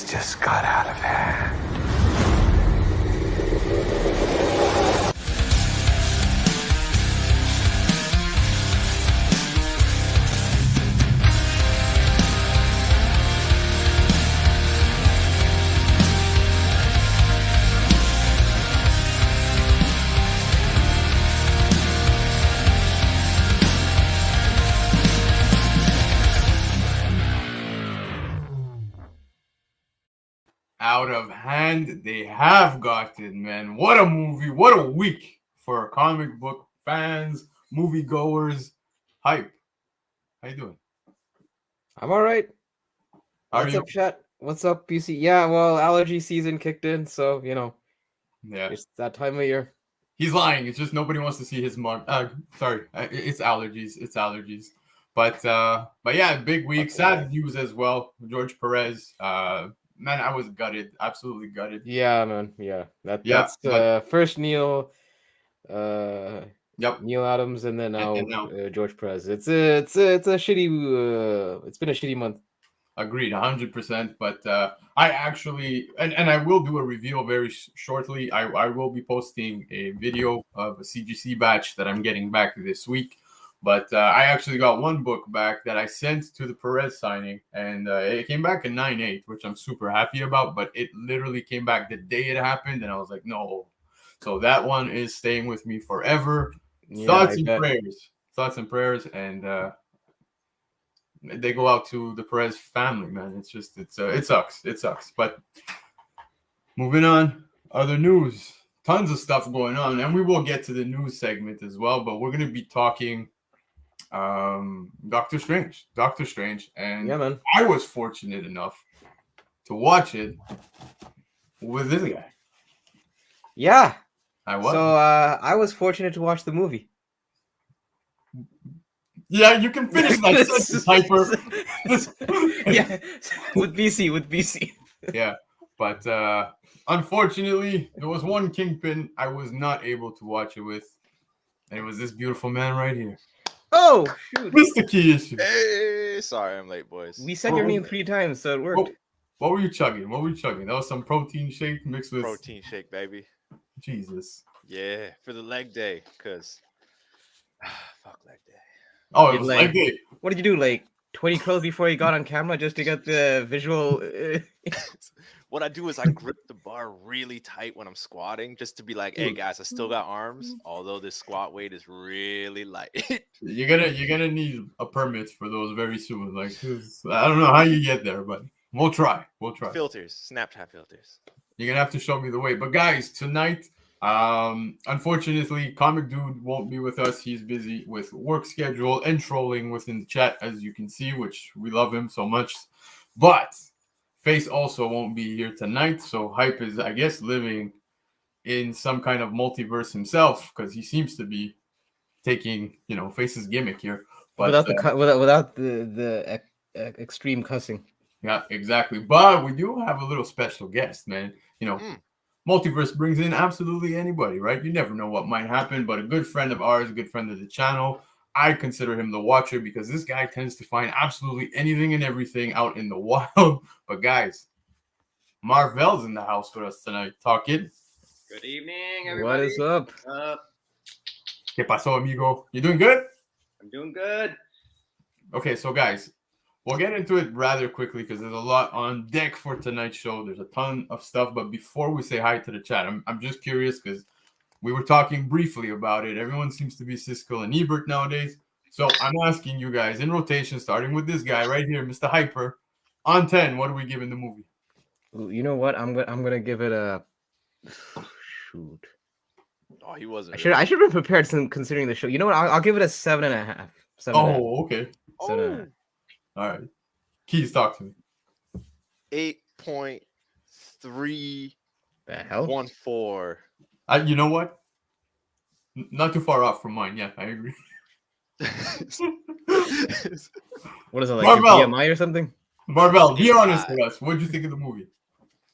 just got out of hand. Out of hand, they have gotten, man. What a movie. What a week for comic book fans, moviegoers. Hype. How you doing? I'm all right. What's up, chat? What's up, PC? Yeah, well, allergy season kicked in, so, Yeah. it's that time of year. He's lying. It's just nobody wants to see his mug. Sorry. It's allergies. It's allergies. But yeah, big week. Okay. Sad news as well. George Perez. Man, I was gutted. Absolutely gutted. Yeah, man. Yeah. That's first Neil Yep. Neil Adams and then now, now. George Perez. It's a shitty it's been a shitty month. Agreed, 100%. But I actually, and I will do a reveal very shortly. I will be posting a video of a CGC batch that I'm getting back this week. But I actually got one book back that I sent to the Perez signing, and it came back in 9/8, which I'm super happy about. But it literally came back the day it happened, and I was like, no. So that one is staying with me forever. Yeah, Thoughts and prayers, and they go out to the Perez family, man. It's just, it sucks. But moving on, other news, tons of stuff going on, and we will get to the news segment as well. But we're gonna be talking Doctor Strange, and yeah, man. I was fortunate enough to watch it with this guy. Yeah. I was. So I was fortunate to watch the movie. Yeah, you can finish that sentence, Hyper. Yeah, with BC. Yeah, but unfortunately, there was one Kingpin I was not able to watch it with, and it was this beautiful man right here. Oh, shoot. Mr. Key Issue. Hey, sorry I'm late, boys. We said your name 3 times, so it worked. What were you chugging? That was some protein shake mixed with... Protein shake, baby. Jesus. Yeah, for the leg day, because... fuck leg day. Oh, it was leg day. What did you do, like 20 curls before you got on camera just to get the visual? What I do is I grip the bar really tight when I'm squatting, just to be like, "Hey guys, I still got arms, although this squat weight is really light." You're gonna need a permit for those very soon. Like, I don't know how you get there, but we'll try. Filters, Snapchat filters. You're gonna have to show me the way. But guys, tonight, unfortunately, Comic.Dood won't be with us. He's busy with work schedule and trolling within the chat, as you can see, which we love him so much. But Face also won't be here tonight, so Hype is, I guess, living in some kind of multiverse himself, because he seems to be taking, Face's gimmick here. But without the extreme cussing. Yeah, exactly. But we do have a little special guest, man. Multiverse brings in absolutely anybody, right? You never know what might happen, but a good friend of ours, a good friend of the channel, I consider him the watcher, because this guy tends to find absolutely anything and everything out in the wild. But guys, Marvel's in the house with us tonight. Talking. Good evening, everybody. What is up? ¿Qué pasó, amigo? You doing good? I'm doing good. Okay, so guys, we'll get into it rather quickly because there's a lot on deck for tonight's show. There's a ton of stuff, but before we say hi to the chat, I'm just curious because we were talking briefly about it. Everyone seems to be Siskel and Ebert nowadays. So I'm asking you guys in rotation, starting with this guy right here, Mr. Hyper. On 10, what are we giving the movie? You know what? I'm gonna give it a shoot. Oh, he wasn't. I should have been prepared considering the show. You know what? I'll give it a 7.5. Okay. 7.5. All right. Keys, talk to me. 8.3. The hell? 1.4. You know what? Not too far off from mine. Yeah, I agree. What is it, like Marvel. BMI or something? Marvel, be honest with us. What did you think of the movie?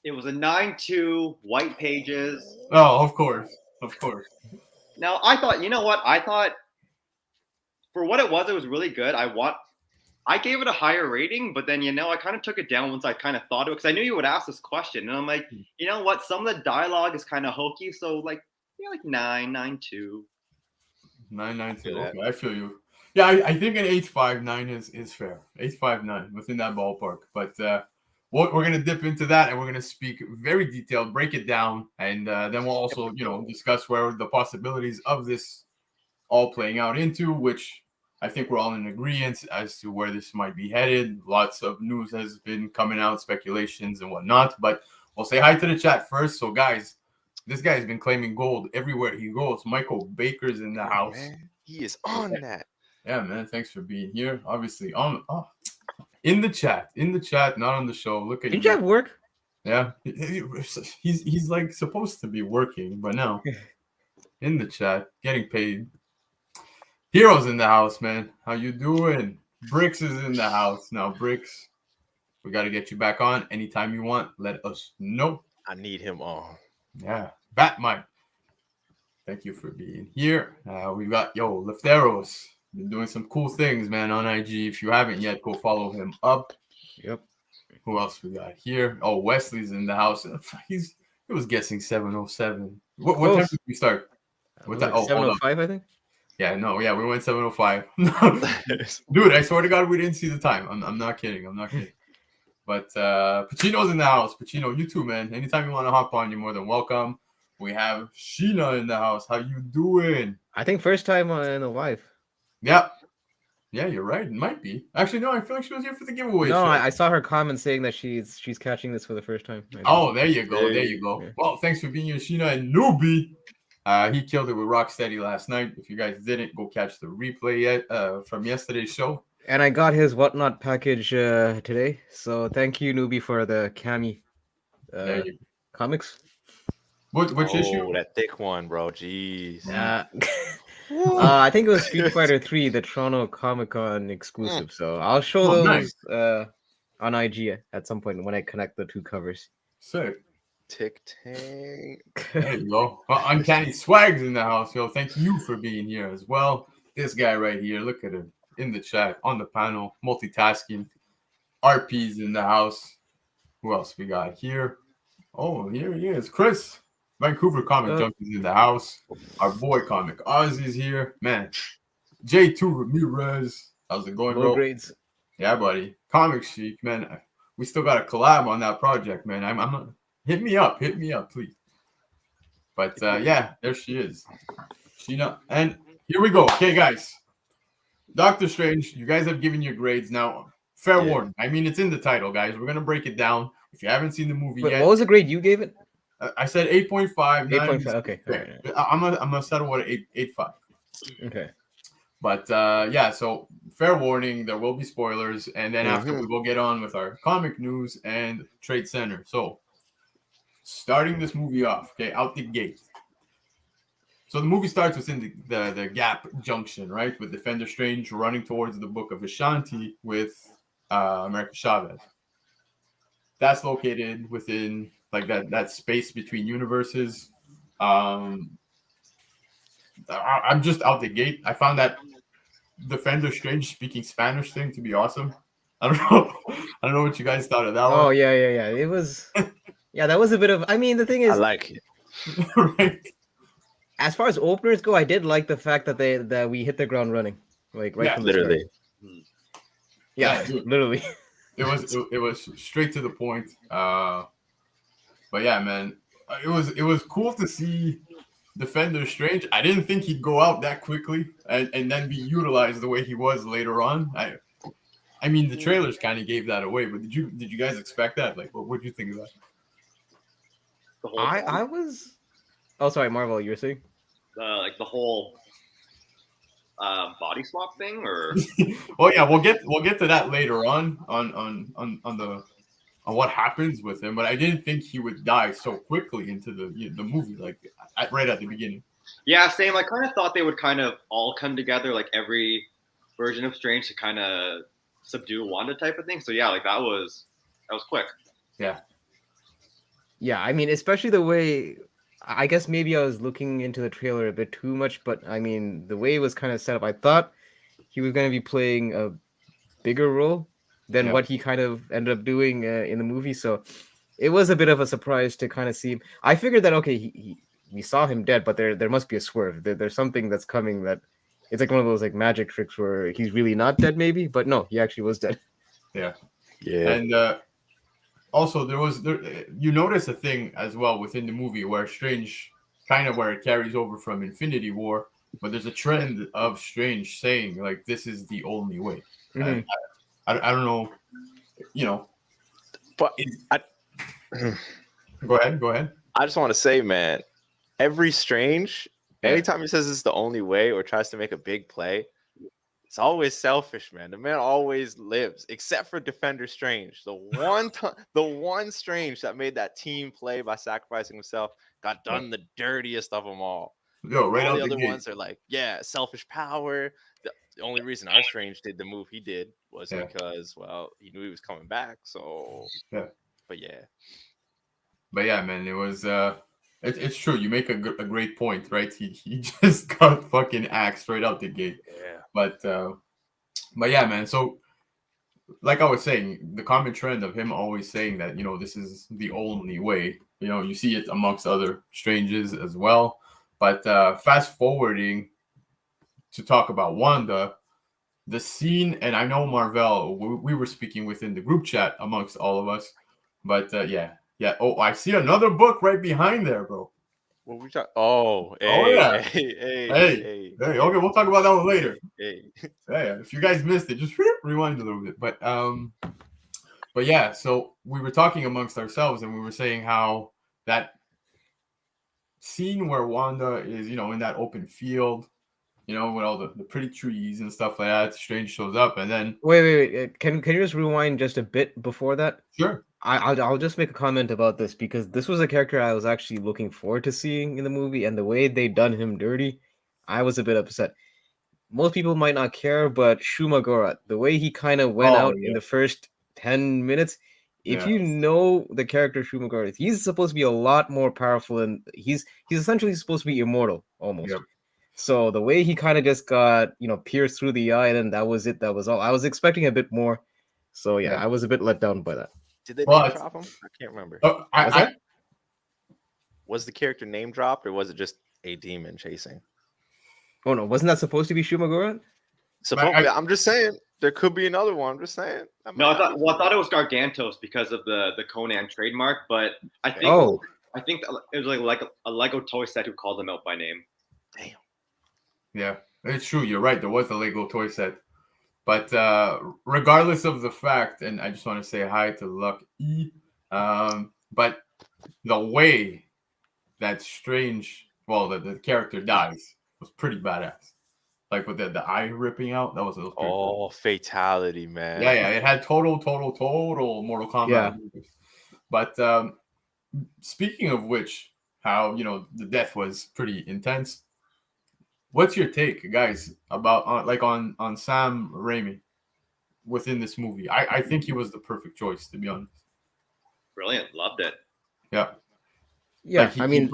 It was a 9.2, white pages. Oh, of course. Now, I thought, you know what? I thought for what it was really good. I I gave it a higher rating, but then I kind of took it down once I kind of thought of it because I knew you would ask this question, and I'm like, you know what? Some of the dialogue is kind of hokey, so like 9.2. 9.92. that. Okay, I feel you. Yeah, I think an 8.59 is fair. 8.59 within that ballpark. But we're gonna dip into that, and we're gonna speak very detailed, break it down, and then we'll also discuss where the possibilities of this all playing out into, which I think we're all in agreement as to where this might be headed. Lots of news has been coming out, speculations and whatnot. But we'll say hi to the chat first. So, guys, this guy's been claiming gold everywhere he goes. Michael Baker's in the house. Man, he is on that. Yeah, man. Thanks for being here. Obviously, in the chat, not on the show. Look at Did you have work? Yeah, he's like supposed to be working, but no. In the chat, getting paid. Heroes in the house, man. How you doing? Bricks is in the house now. Bricks, we got to get you back on anytime you want. Let us know. I need him on. Yeah, Batmite. Thank you for being here. We got Lefteros. Been doing some cool things, man, on IG. If you haven't yet, go follow him up. Yep. Who else we got here? Oh, Wesley's in the house. He was guessing 7:07. What time did we start? With that 7:05, I think. Yeah, no, yeah, we went 7:05. Dude, I swear to God, we didn't see the time. I'm not kidding. But Pacino's in the house. Pacino, you too, man. Anytime you want to hop on, you're more than welcome. We have Sheena in the house. How you doing? I think first time in a wife. Yeah. Yeah, you're right. It might be. Actually, no, I feel like she was here for the giveaway. No, I saw her comment saying that she's catching this for the first time. Oh, there you go. There you go. Yeah. Well, thanks for being here, Sheena and Newbie. He killed it with Rocksteady last night. If you guys didn't, go catch the replay from yesterday's show. And I got his whatnot package today. So thank you, Newbie, for the Kami comics. Which issue? Oh, that thick one, bro. Jeez. I think it was Street Fighter 3, the Toronto Comic Con exclusive. So I'll show those on IG at some point when I connect the two covers. Sick. Tick tank. There you go. Uncanny Swags in the house, yo. Thank you for being here as well. This guy right here, look at him in the chat, on the panel, multitasking. RP's in the house. Who else we got here? Oh, here he is. Chris. Vancouver Comic Junkies in the house. Our boy Comic Oz is here. Man. J2 Ramirez. How's it going, bro? Grades. Yeah, buddy. Comic Chic, man. We still got a collab on that project, man. I'm not... Hit me up, please. But yeah, there she is. Sheena. And here we go. Okay, guys. Doctor Strange, you guys have given your grades now. Fair warning. I mean, it's in the title, guys. We're gonna break it down. If you haven't seen the movie yet. What was the grade you gave it? I said 8.5. 8.5. Okay. Right. I'm gonna settle at 8.5. Okay. But yeah, so fair warning, there will be spoilers, and then after we will get on with our comic news and Tradecentre. So starting this movie off, okay, out the gate. So the movie starts within the Gap Junction, right? With Defender Strange running towards the Book of Ashanti with America Chavez. That's located within like that space between universes. I'm just out the gate. I found that Defender Strange speaking Spanish thing to be awesome. I don't know what you guys thought of that one. Oh yeah. It was yeah, that was a bit of the thing is I like it. Right. As far as openers go, I did like the fact that we hit the ground running. Like right from the start. Literally. Yeah, literally. It was straight to the point. But yeah, man, it was cool to see Defender Strange. I didn't think he'd go out that quickly and then be utilized the way he was later on. I mean, the trailers kind of gave that away, but did you guys expect that? Like, what did you think of that? I was. Oh, sorry, Marvel. You were saying? Like the whole body swap thing, or Oh yeah, we'll get to that later on what happens with him. But I didn't think he would die so quickly into the movie, like right at the beginning. Yeah, same. I kind of thought they would kind of all come together, like every version of Strange, to kind of subdue Wanda type of thing. So yeah, like that was quick. Yeah. Yeah, I mean, especially the way. I guess maybe I was looking into the trailer a bit too much, but I mean, the way it was kind of set up, I thought he was going to be playing bigger role than what he kind of ended up doing in the movie. So it was a bit of a surprise to kind of see him. I figured that okay, we saw him dead, but there must be a swerve. There's something that's coming that it's like one of those like magic tricks where he's really not dead, maybe, but no, he actually was dead. Yeah. Yeah. And also you notice a thing as well within the movie where Strange kind of where it carries over from Infinity War, but there's a trend of Strange saying like this is the only way. And I don't know, but go ahead. I just want to say, man, every Strange, anytime he says it's the only way or tries to make a big play, it's always selfish, man. The man always lives, except for Defender Strange. The one Strange that made that team play by sacrificing himself got done the dirtiest of them all. Yo, right all out the the other gate. ones are like, selfish power. The only reason our Strange did the move he did was because, well, he knew he was coming back. So, but yeah, man, it was. It's true. You make a great point, right? He just got fucking axed right out the gate. Yeah. But yeah, man. So, like I was saying, the common trend of him always saying that this is the only way. You see it amongst other Stranges as well. But fast forwarding to talk about Wanda, the scene, and I know Marvel, we were speaking within the group chat amongst all of us, but yeah. Oh, I see another book right behind there, bro. What we talk? Oh, yeah. Hey. Okay, we'll talk about that one later. Hey. Yeah, if you guys missed it, just rewind a little bit. But yeah, so we were talking amongst ourselves, and we were saying how that scene where Wanda is, in that open field, with all the pretty trees and stuff like that. Strange shows up, and then wait. Can you just rewind just a bit before that? Sure. I'll just make a comment about this because this was a character I was actually looking forward to seeing in the movie, and the way they done him dirty, I was a bit upset. Most people might not care, but Shumagorat, the way he kind of went out in the first 10 minutes, if you know the character Shumagorat, he's supposed to be a lot more powerful, and he's essentially supposed to be immortal almost. Yep. So the way he kind of just got pierced through the eye, and that was it. That was all. I was expecting a bit more. So yeah. I was a bit let down by that. Did they name drop him? I can't remember. Was the character name dropped, or was it just a demon chasing? Oh no, wasn't that supposed to be Shumagorat? I'm just saying there could be another one. I'm just saying. No, I thought it was Gargantos because of the Conan trademark, but I think it was like a Lego toy set who called them out by name. Damn. Yeah, it's true. You're right. There was a Lego toy set. But regardless of the fact, and I just want to say hi to Luck E. But the way that Strange, the character dies was pretty badass. Like with the eye ripping out, that was cool. Fatality, man. Yeah, it had total Mortal Kombat. Yeah. But speaking of which, how the death was pretty intense. What's your take, guys, about on Sam Raimi within this movie? I think he was the perfect choice, to be honest. Brilliant, loved it. Yeah. I mean,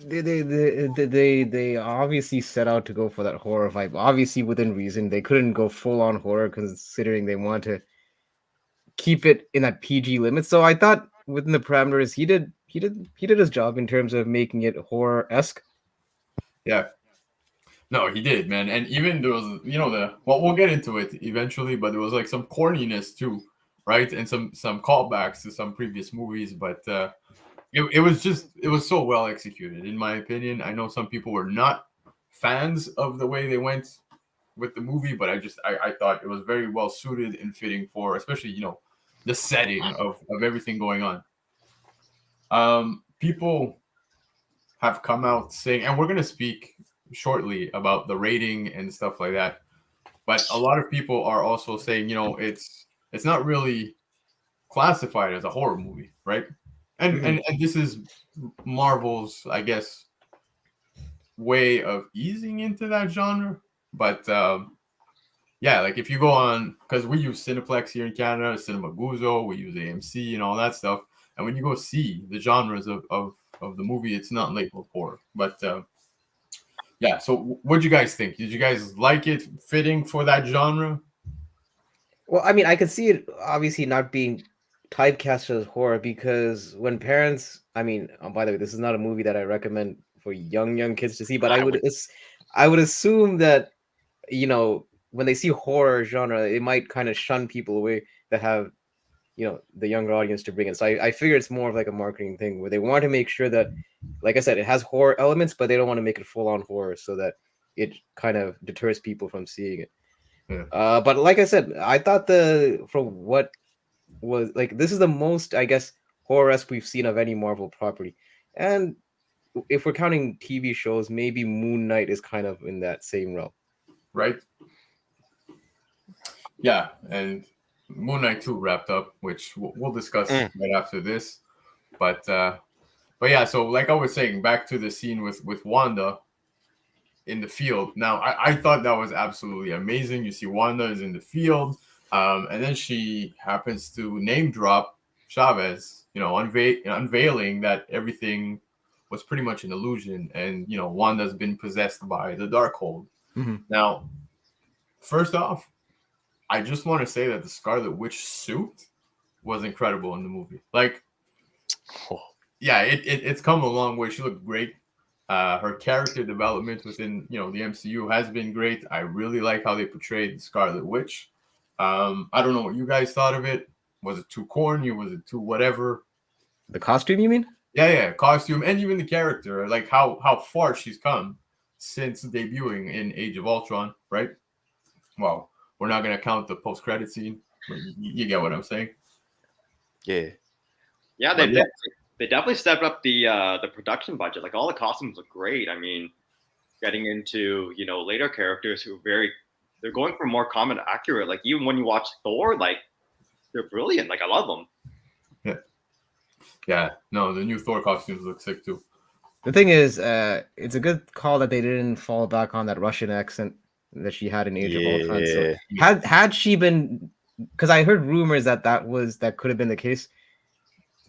they obviously set out to go for that horror vibe. Obviously, within reason, they couldn't go full on horror considering they want to keep it in that PG limit. So I thought within the parameters, he did his job in terms of making it horror-esque. Yeah. No, he did, man. And even there was, we'll get into it eventually, but there was like some corniness too, right? And some callbacks to some previous movies, but it was so well executed, in my opinion. I know some people were not fans of the way they went with the movie, but I thought it was very well suited and fitting for, especially, the setting of everything going on. People have come out saying, and we're going to speak shortly about the rating and stuff like that, but a lot of people are also saying, it's not really classified as a horror movie, right? And this is Marvel's, I guess, way of easing into that genre. But like if you go on, because we use Cineplex here in Canada, Cinema Guzzo, we use AMC and all that stuff, and when you go see the genres of the movie, it's not labeled horror. But so what do you guys think? Did you guys like it fitting for that genre? Well, I mean, I could see it obviously not being typecast as horror because when parents, I mean, by the way, this is not a movie that I recommend for young kids to see, but I would assume that when they see horror genre, it might kind of shun people away that have the younger audience to bring in. So I figure it's more of like a marketing thing where they want to make sure that, like I said, it has horror elements, but they don't want to make it full on horror so that it kind of deters people from seeing it. Yeah. But like I said, I thought from what was like this is the most, I guess, horror-esque we've seen of any Marvel property. And if we're counting TV shows, maybe Moon Knight is kind of in that same realm. Right? Yeah, and Moon Knight 2 wrapped up, which we'll discuss right after this. But yeah, so like I was saying, back to the scene with Wanda in the field. Now, I thought that was absolutely amazing. You see Wanda is in the field, and then she happens to name drop Chavez, unveiling that everything was pretty much an illusion, and Wanda's been possessed by the Darkhold. Mm-hmm. Now, first off, I just want to say that the Scarlet Witch suit was incredible in the movie. Like, yeah, it's come a long way. She looked great. Her character development within the MCU has been great. I really like how they portrayed the Scarlet Witch. I don't know what you guys thought of it. Was it too corny? Was it too whatever? The costume, you mean? Yeah, costume and even the character, like how far she's come since debuting in Age of Ultron, right? Well, we're not gonna count the post-credit scene, but you get what I'm saying. Yeah, But they definitely stepped up the production budget. Like all the costumes look great. I mean, getting into later characters who they're going for more common accurate. Like even when you watch Thor, like they're brilliant. Like I love them. Yeah. No, the new Thor costumes look sick too. The thing is, it's a good call that they didn't fall back on that Russian accent that she had in Age of Ultron. So had she been, because I heard rumors that could have been the case.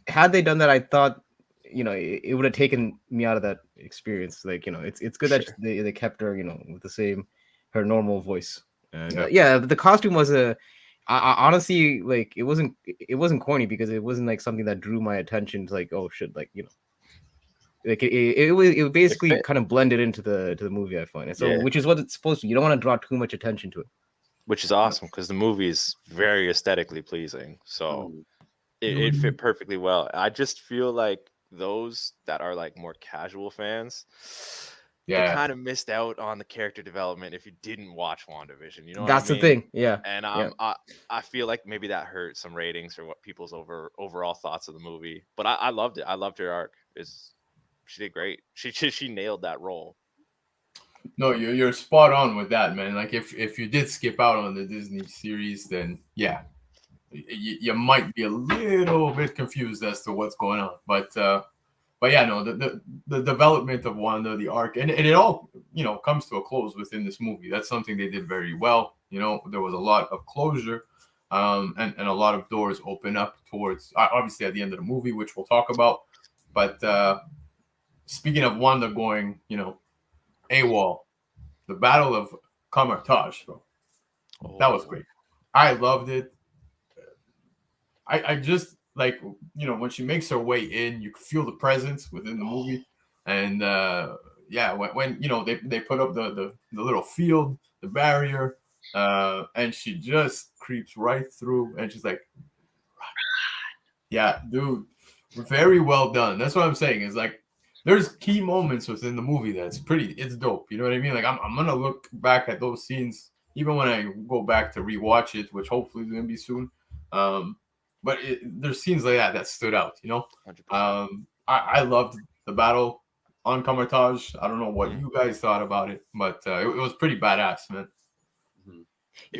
Had they done that, I thought it would have taken me out of that experience. Like it's good that they kept her with her normal voice. And yeah, the costume was I honestly, like it wasn't corny because it wasn't like something that drew my attention to like, oh shit, like like it basically kind of blended into the movie, I find. And so which is what it's supposed to. You don't want to draw too much attention to it, which is awesome because the movie is very aesthetically pleasing. So it fit perfectly well. I just feel like those that are like more casual fans, they kind of missed out on the character development if you didn't watch WandaVision. You know, that's what I mean? The thing. Yeah, and I feel like maybe that hurt some ratings or what people's overall thoughts of the movie. But I loved it. I loved her arc. She did great. She nailed that role. No, you're spot on with that, man. Like if you did skip out on the Disney series, then yeah, you might be a little bit confused as to what's going on. But yeah, no, the development of Wanda, the arc, and it all comes to a close within this movie. That's something they did very well. There was a lot of closure, and a lot of doors open up towards obviously at the end of the movie, which we'll talk about. But speaking of Wanda going, AWOL, the Battle of Kamartaj, bro. That was great. I loved it. I just like when she makes her way in, you feel the presence within the movie, and when they put up the little field, the barrier, and she just creeps right through, and she's like, yeah, dude, very well done. That's what I'm saying. Is like there's key moments within the movie it's dope. You know what I mean? Like I'm gonna look back at those scenes even when I go back to rewatch it, which hopefully is gonna be soon. But there's scenes like that stood out. 100%. I loved the battle on Kamartaj. I don't know what you guys thought about it, but it was pretty badass, man.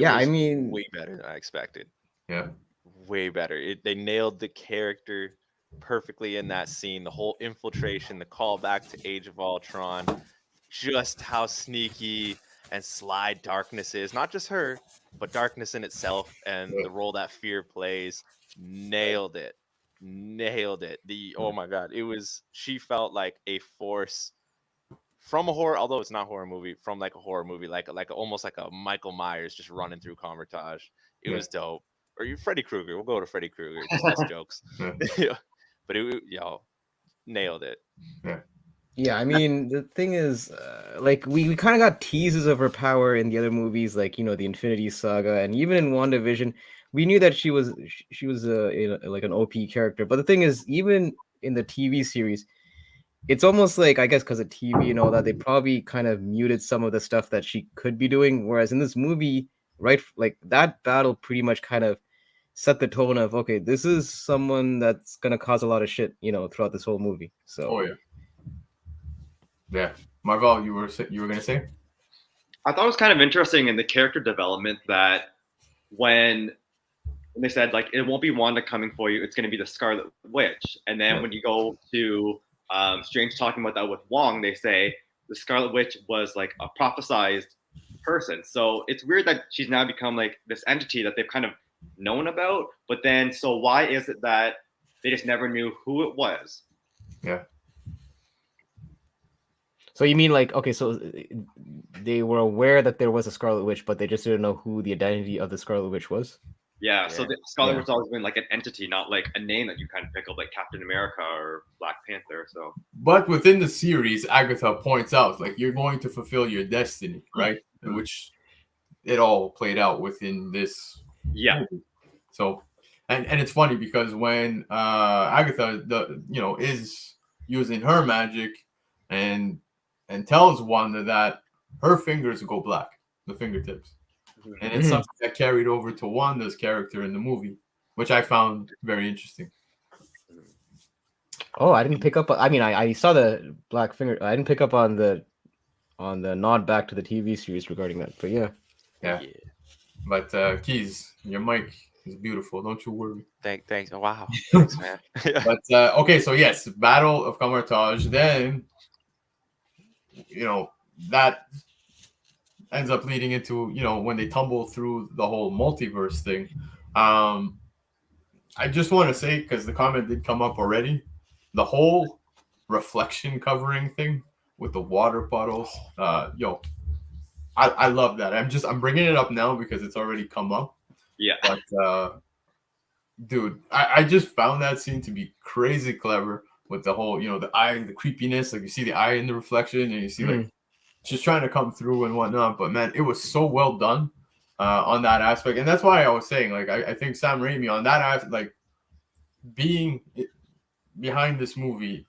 I mean, way better than I expected. Yeah, way better. They nailed the character perfectly in that scene. The whole infiltration, the callback to Age of Ultron, just how sneaky and sly Darkness is. Not just her, but Darkness in itself and the role that fear plays. Nailed it. Oh my god, she felt like a force from a horror, although it's not a horror movie, from like a horror movie, like almost like a Michael Myers just running through Comertage. It was dope. Or you Freddy Krueger. We'll go to Freddy Krueger. Just as jokes. Yeah. But it, nailed it. Yeah, I mean, the thing is, like, we kind of got teases of her power in the other movies, like, you know, the Infinity Saga, and even in WandaVision, we knew that she was like an OP character. But the thing is, even in the TV series, it's almost like, I guess, because of TV and all that, they probably kind of muted some of the stuff that she could be doing. Whereas in this movie, right, like that battle pretty much kind of set the tone of, okay, this is someone that's gonna cause a lot of shit, you know, throughout this whole movie. So. Oh yeah. Yeah, Marvel, you were gonna say? I thought it was kind of interesting in the character development that when they said like it won't be Wanda coming for you, it's going to be the Scarlet Witch, and then when you go to Strange talking about that with Wong, they say the Scarlet Witch was like a prophesized person. So it's weird that she's now become like this entity that they've kind of known about, but then so why is it that they just never knew who it was? Yeah. So you mean like, okay, so they were aware that there was a Scarlet Witch, but they just didn't know who the identity of the Scarlet Witch was? Yeah, so the Scarlet Witch has always been like an entity, not like a name that you kind of pick up like Captain America or Black Panther. So, but within the series, Agatha points out like you're going to fulfill your destiny, right? In which it all played out within this. Yeah. movie. So, and it's funny because when Agatha is using her magic and tells Wanda that her fingers go black, the fingertips. And it's something that carried over to Wanda's character in the movie, which I found very interesting. Oh, I didn't pick up. I mean, I saw the black finger. I didn't pick up on the nod back to the TV series regarding that. But yeah. But Keys, your mic is beautiful. Don't you worry. Thanks. Oh, wow. Thanks, man. But okay, so yes, Battle of Comertage. Then that ends up leading into when they tumble through the whole multiverse thing. I just want to say, because the comment did come up already, the whole reflection covering thing with the water puddles, I love that. I'm bringing it up now because it's already come up. Yeah. But dude, I just found that scene to be crazy clever with the whole, the eye, the creepiness. Like you see the eye in the reflection, and you see like just trying to come through and whatnot. But man, it was so well done on that aspect, and that's why I was saying, like, I think Sam Raimi on that aspect, like being behind this movie,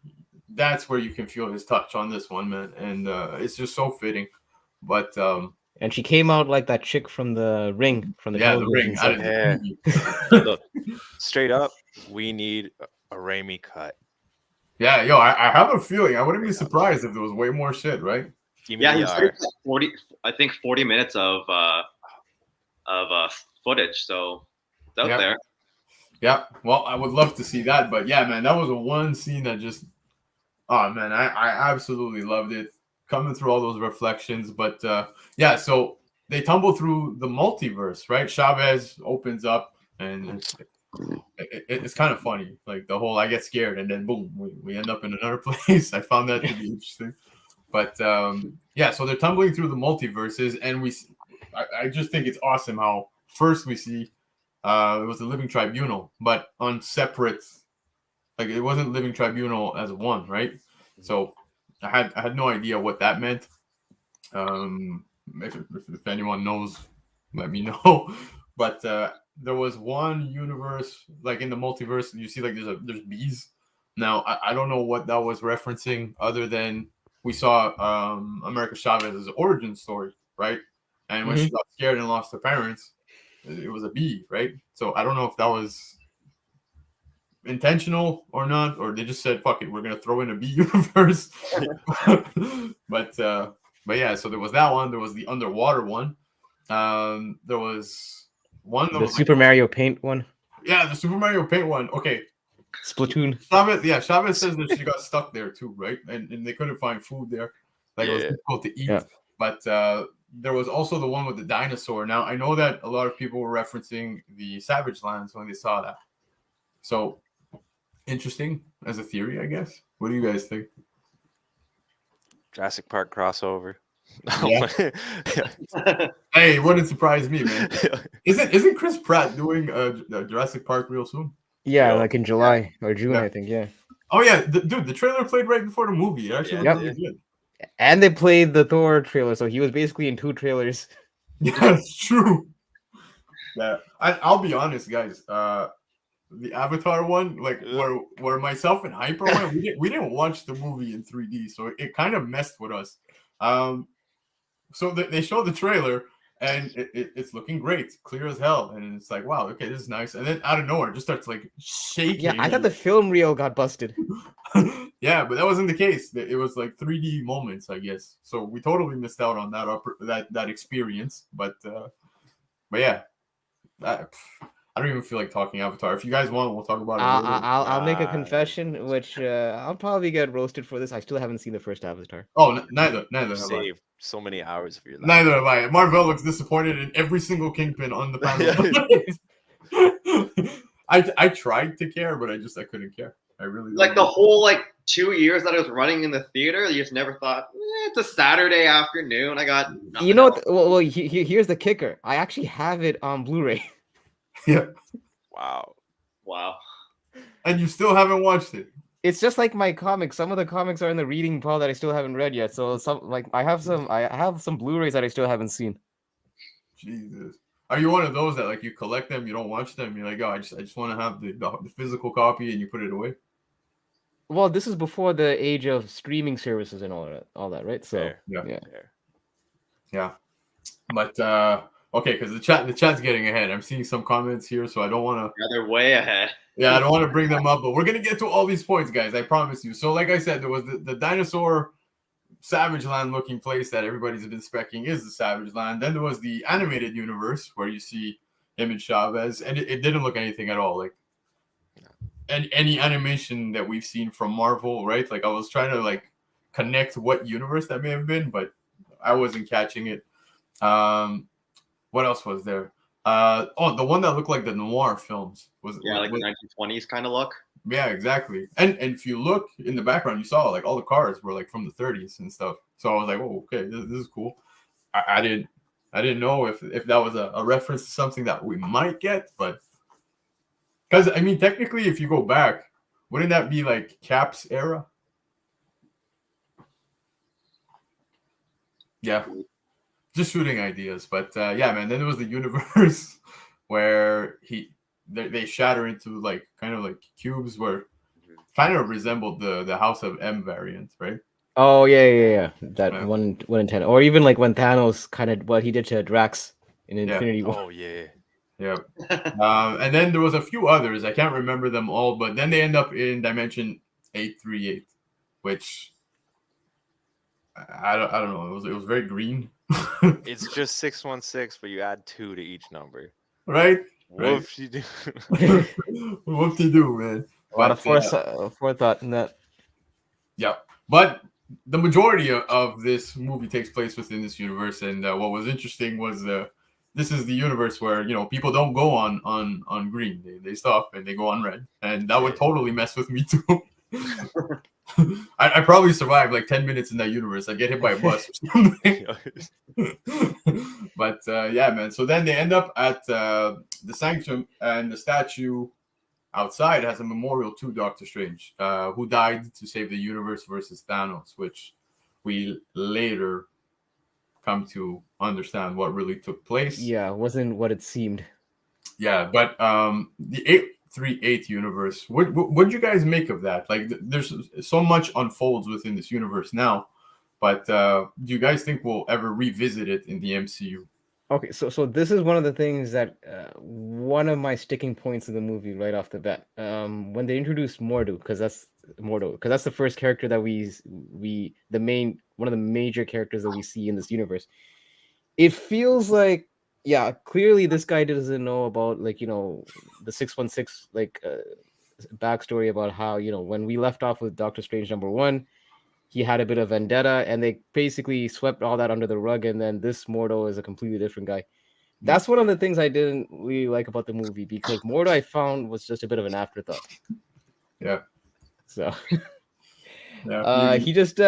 that's where you can feel his touch on this one, man, and it's just so fitting. But and she came out like that chick from the Ring, from the Ring. Look, straight up, we need a Raimi cut. Yeah, I have a feeling I wouldn't be surprised if there was way more shit, right? Yeah, he's 40 minutes of footage, so it's out there. Yeah, well, I would love to see that, but yeah, man, that was a one scene that just, oh man, I absolutely loved it, coming through all those reflections. But yeah, so they tumble through the multiverse, right? Chavez opens up, and it's kind of funny, like the whole I get scared and then boom, we end up in another place. I found that to be interesting. But yeah, so they're tumbling through the multiverses, and I just think it's awesome how first we see it was the Living Tribunal, but on separate, like it wasn't Living Tribunal as one, right? So I had no idea what that meant. If anyone knows, let me know. But there was one universe, like in the multiverse, you see like there's bees. Now I don't know what that was referencing, other than we saw America Chavez's origin story, right? And when she got scared and lost her parents, it was a bee, right? So I don't know if that was intentional or not, or they just said, fuck it, we're going to throw in a bee universe. But yeah, so there was that one. There was the underwater one. There was one that the was Super Mario Paint one. Yeah, the Super Mario Paint one. Okay. Splatoon. Chavez says that she got stuck there too, right? And they couldn't find food there. Like it was difficult to eat. Yeah. But there was also the one with the dinosaur. Now, I know that a lot of people were referencing the Savage Lands when they saw that. So, interesting as a theory, I guess. What do you guys think? Jurassic Park crossover. Yeah. Hey, it wouldn't surprise me, man. Isn't Chris Pratt doing a Jurassic Park real soon? Yeah, Yo, like in July or June, Yeah. I think. Yeah. Oh yeah, dude, the trailer played right before the movie. It actually Yeah, looked really good. And they played the Thor trailer, so he was basically in 2 trailers. Yeah, it's true. Yeah, I'll be honest, guys. The Avatar one, like where myself and Hyper went, we didn't watch the movie in 3D, so it kind of messed with us. So they show the trailer and it's looking great, clear as hell, and it's like, wow, okay, this is nice. And then out of nowhere, it just starts like shaking. Yeah, I thought the film reel got busted. Yeah, but that wasn't the case. It was like 3D moments, I guess. So we totally missed out on that experience. But yeah, I don't even feel like talking Avatar. If you guys want, we'll talk about it later. I'll make a confession, which I'll probably get roasted for this. I still haven't seen the first Avatar. Oh, neither have I. Saved so many hours of your life. Neither have I. Marvel looks disappointed in every single Kingpin on the panel. I tried to care, but I couldn't care. I really Like the whole like 2 years that I was running in the theater, you just never thought it's a Saturday afternoon. I got nothing You know else." what? Well, here's the kicker. I actually have it on Blu-ray. Yeah, Wow. Wow. and you still haven't watched it. It's just like my comics. Some of the comics are in the reading pile that I still haven't read yet. So I have some Blu-rays that I still haven't seen. Jesus, are you one of those that like you collect them, you don't watch them, you're like, oh, I just want to have the physical copy, and you put it away? Well, this is before the age of streaming services and all that, right? So Fair. Yeah. Fair. Yeah, but okay, because the chat's getting ahead. I'm seeing some comments here, so I don't want to. Yeah, they're way ahead. Yeah, I don't want to bring them up, but we're gonna get to all these points, guys. I promise you. So, like I said, there was the dinosaur Savage Land looking place that everybody's been specking is the Savage Land. Then there was the animated universe where you see him and Chavez, and it didn't look anything at all like any animation that we've seen from Marvel, right? Like I was trying to like connect what universe that may have been, but I wasn't catching it. What else was there? The one that looked like the noir films was Like the 1920s kind of look. Yeah, exactly. And if you look in the background, you saw like all the cars were like from the 30s and stuff. So I was like, oh, okay, this is cool. I didn't know if that was a reference to something that we might get, but because I mean, technically, if you go back, wouldn't that be like Cap's era? Yeah, just shooting ideas. But yeah, man. Then there was the universe where they shatter into like kind of like cubes where kind of resembled the House of M variant, right? Oh yeah. That 1 in 10, or even like when Thanos kind of what he did to Drax in Infinity War. Oh yeah. Yeah. And then there was a few others. I can't remember them all, but then they end up in Dimension 838, which I don't know. It was very green. It's just 616, but you add 2 to each number. Right? Whoop-de-doo. Whoop-de-doo, man. A lot of forethought in that. Yeah. But the majority of this movie takes place within this universe, and what was interesting was this is the universe where people don't go on green. They stop and they go on red, and that would totally mess with me too. I probably survived like 10 minutes in that universe. I'd get hit by a bus or something. But yeah, man. So then they end up at the Sanctum, and the statue outside has a memorial to Doctor Strange, who died to save the universe versus Thanos, which we later come to understand what really took place. Yeah, it wasn't what it seemed. Yeah, but the 838 universe, what do you guys make of that? Like, there's so much unfolds within this universe now, but do you guys think we'll ever revisit it in the MCU? Okay, so this is one of the things that one of my sticking points of the movie right off the bat. When they introduced Mordo, because that's the first character that one of the major characters that we see in this universe. It feels like, yeah, clearly this guy doesn't know about the 616 backstory about how when we left off with Doctor Strange #1. He had a bit of vendetta, and they basically swept all that under the rug. And then this Mordo is a completely different guy. That's one of the things I didn't really like about the movie, because Mordo I found was just a bit of an afterthought. Yeah. So yeah, he just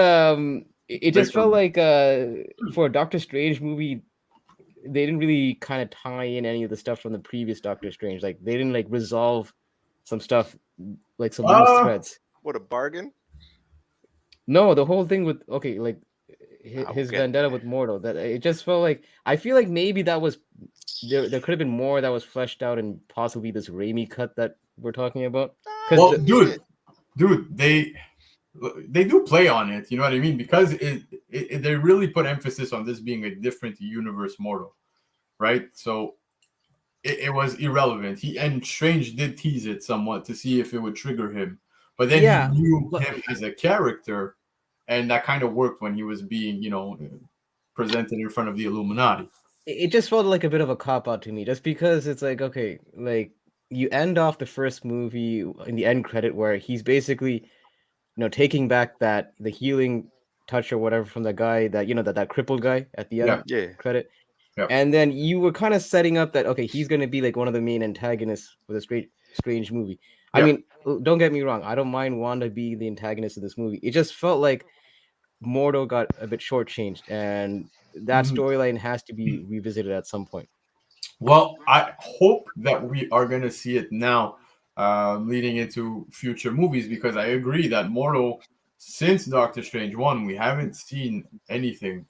It just felt like for a Doctor Strange movie, they didn't really kind of tie in any of the stuff from the previous Doctor Strange. Like they didn't like resolve some stuff, like some loose threads. What a bargain! No, the whole thing with like will his get vendetta with Mordo, that it just felt like, I feel like maybe that was there could have been more that was fleshed out in possibly this Raimi cut that we're talking about. Well, Because dude, they do play on it. You know what I mean? Because they really put emphasis on this being a different universe Mortal, right? So it was irrelevant. And Strange did tease it somewhat to see if it would trigger him, but then he knew him as a character, and that kind of worked when he was being, presented in front of the Illuminati. it just felt like a bit of a cop out to me, just because it's like, okay, like you end off the first movie in the end credit where he's basically, taking back the healing touch or whatever from the guy that, that crippled guy at the end credit. Yeah. And then you were kind of setting up that, okay, he's going to be like one of the main antagonists for this Strange movie. I mean, don't get me wrong, I don't mind Wanda being the antagonist of this movie. It just felt like Mordo got a bit shortchanged, and that storyline has to be revisited at some point. Well, I hope that we are going to see it now, leading into future movies, because I agree that Mordo, since Doctor Strange 1, we haven't seen anything.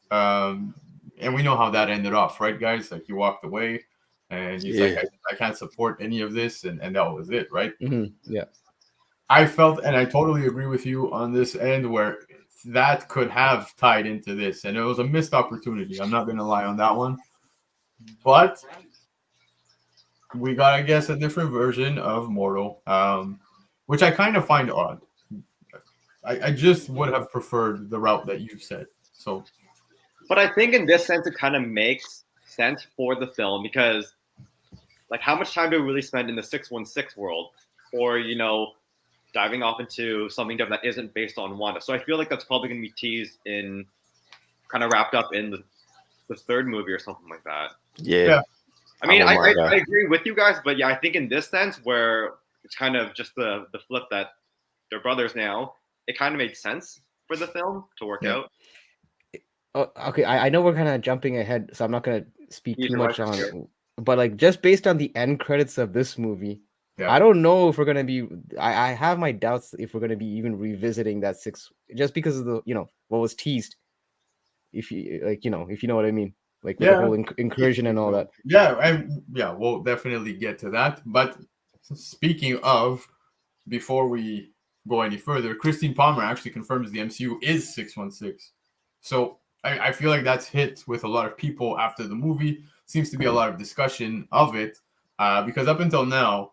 And we know how that ended off, right, guys? Like, he walked away, and he's like, I can't support any of this, and that was it, right? Yeah. I felt, and I totally agree with you on this end, where that could have tied into this, and it was a missed opportunity. I'm not going to lie on that one. But we got, I guess, a different version of Mortal, which I kind of find odd. I just would have preferred the route that you said. So, but I think in this sense, it kind of makes sense for the film, because, like, how much time do we really spend in the 616 world, or diving off into something different that isn't based on Wanda? So I feel like that's probably going to be teased in, kind of wrapped up in the third movie or something like that. Yeah. I mean, I agree with you guys, but yeah, I think in this sense where it's kind of just the flip that they're brothers now, it kind of made sense for the film to work out. Oh, okay, I know we're kind of jumping ahead, so I'm not going to speak too much on it. But like, just based on the end credits of this movie, I don't know if we're going to be, I have my doubts if we're going to be even revisiting that just because of the, what was teased. If you if you know what I mean. Like with the whole incursion and all that. We'll definitely get to that. But speaking of, before we go any further, Christine Palmer actually confirms the MCU is 616. So I feel like that's hit with a lot of people after the movie. Seems to be a lot of discussion of it, because up until now,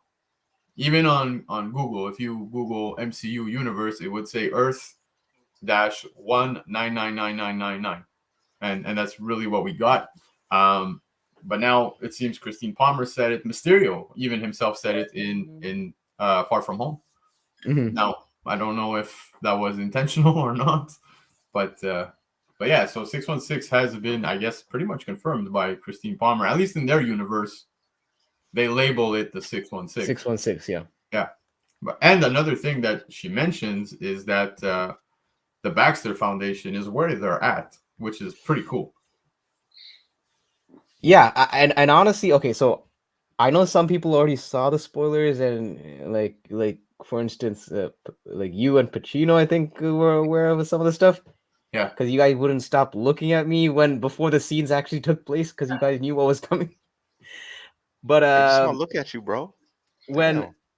even on Google, if you Google MCU universe, it would say Earth-1999999. And that's really what we got. But now it seems Christine Palmer said it. Mysterio even himself said it in Far From Home. Now, I don't know if that was intentional or not, but yeah. So 616 has been, I guess, pretty much confirmed by Christine Palmer. At least in their universe, they label it the 616. 616, yeah. And another thing that she mentions is that the Baxter Foundation is where they're at, which is pretty cool. Yeah, and honestly, okay, so I know some people already saw the spoilers, and like for instance, like you and Pacino, I think, were aware of some of the stuff. Yeah, because you guys wouldn't stop looking at me before the scenes actually took place, because you guys knew what was coming. But I just want to look at you, bro.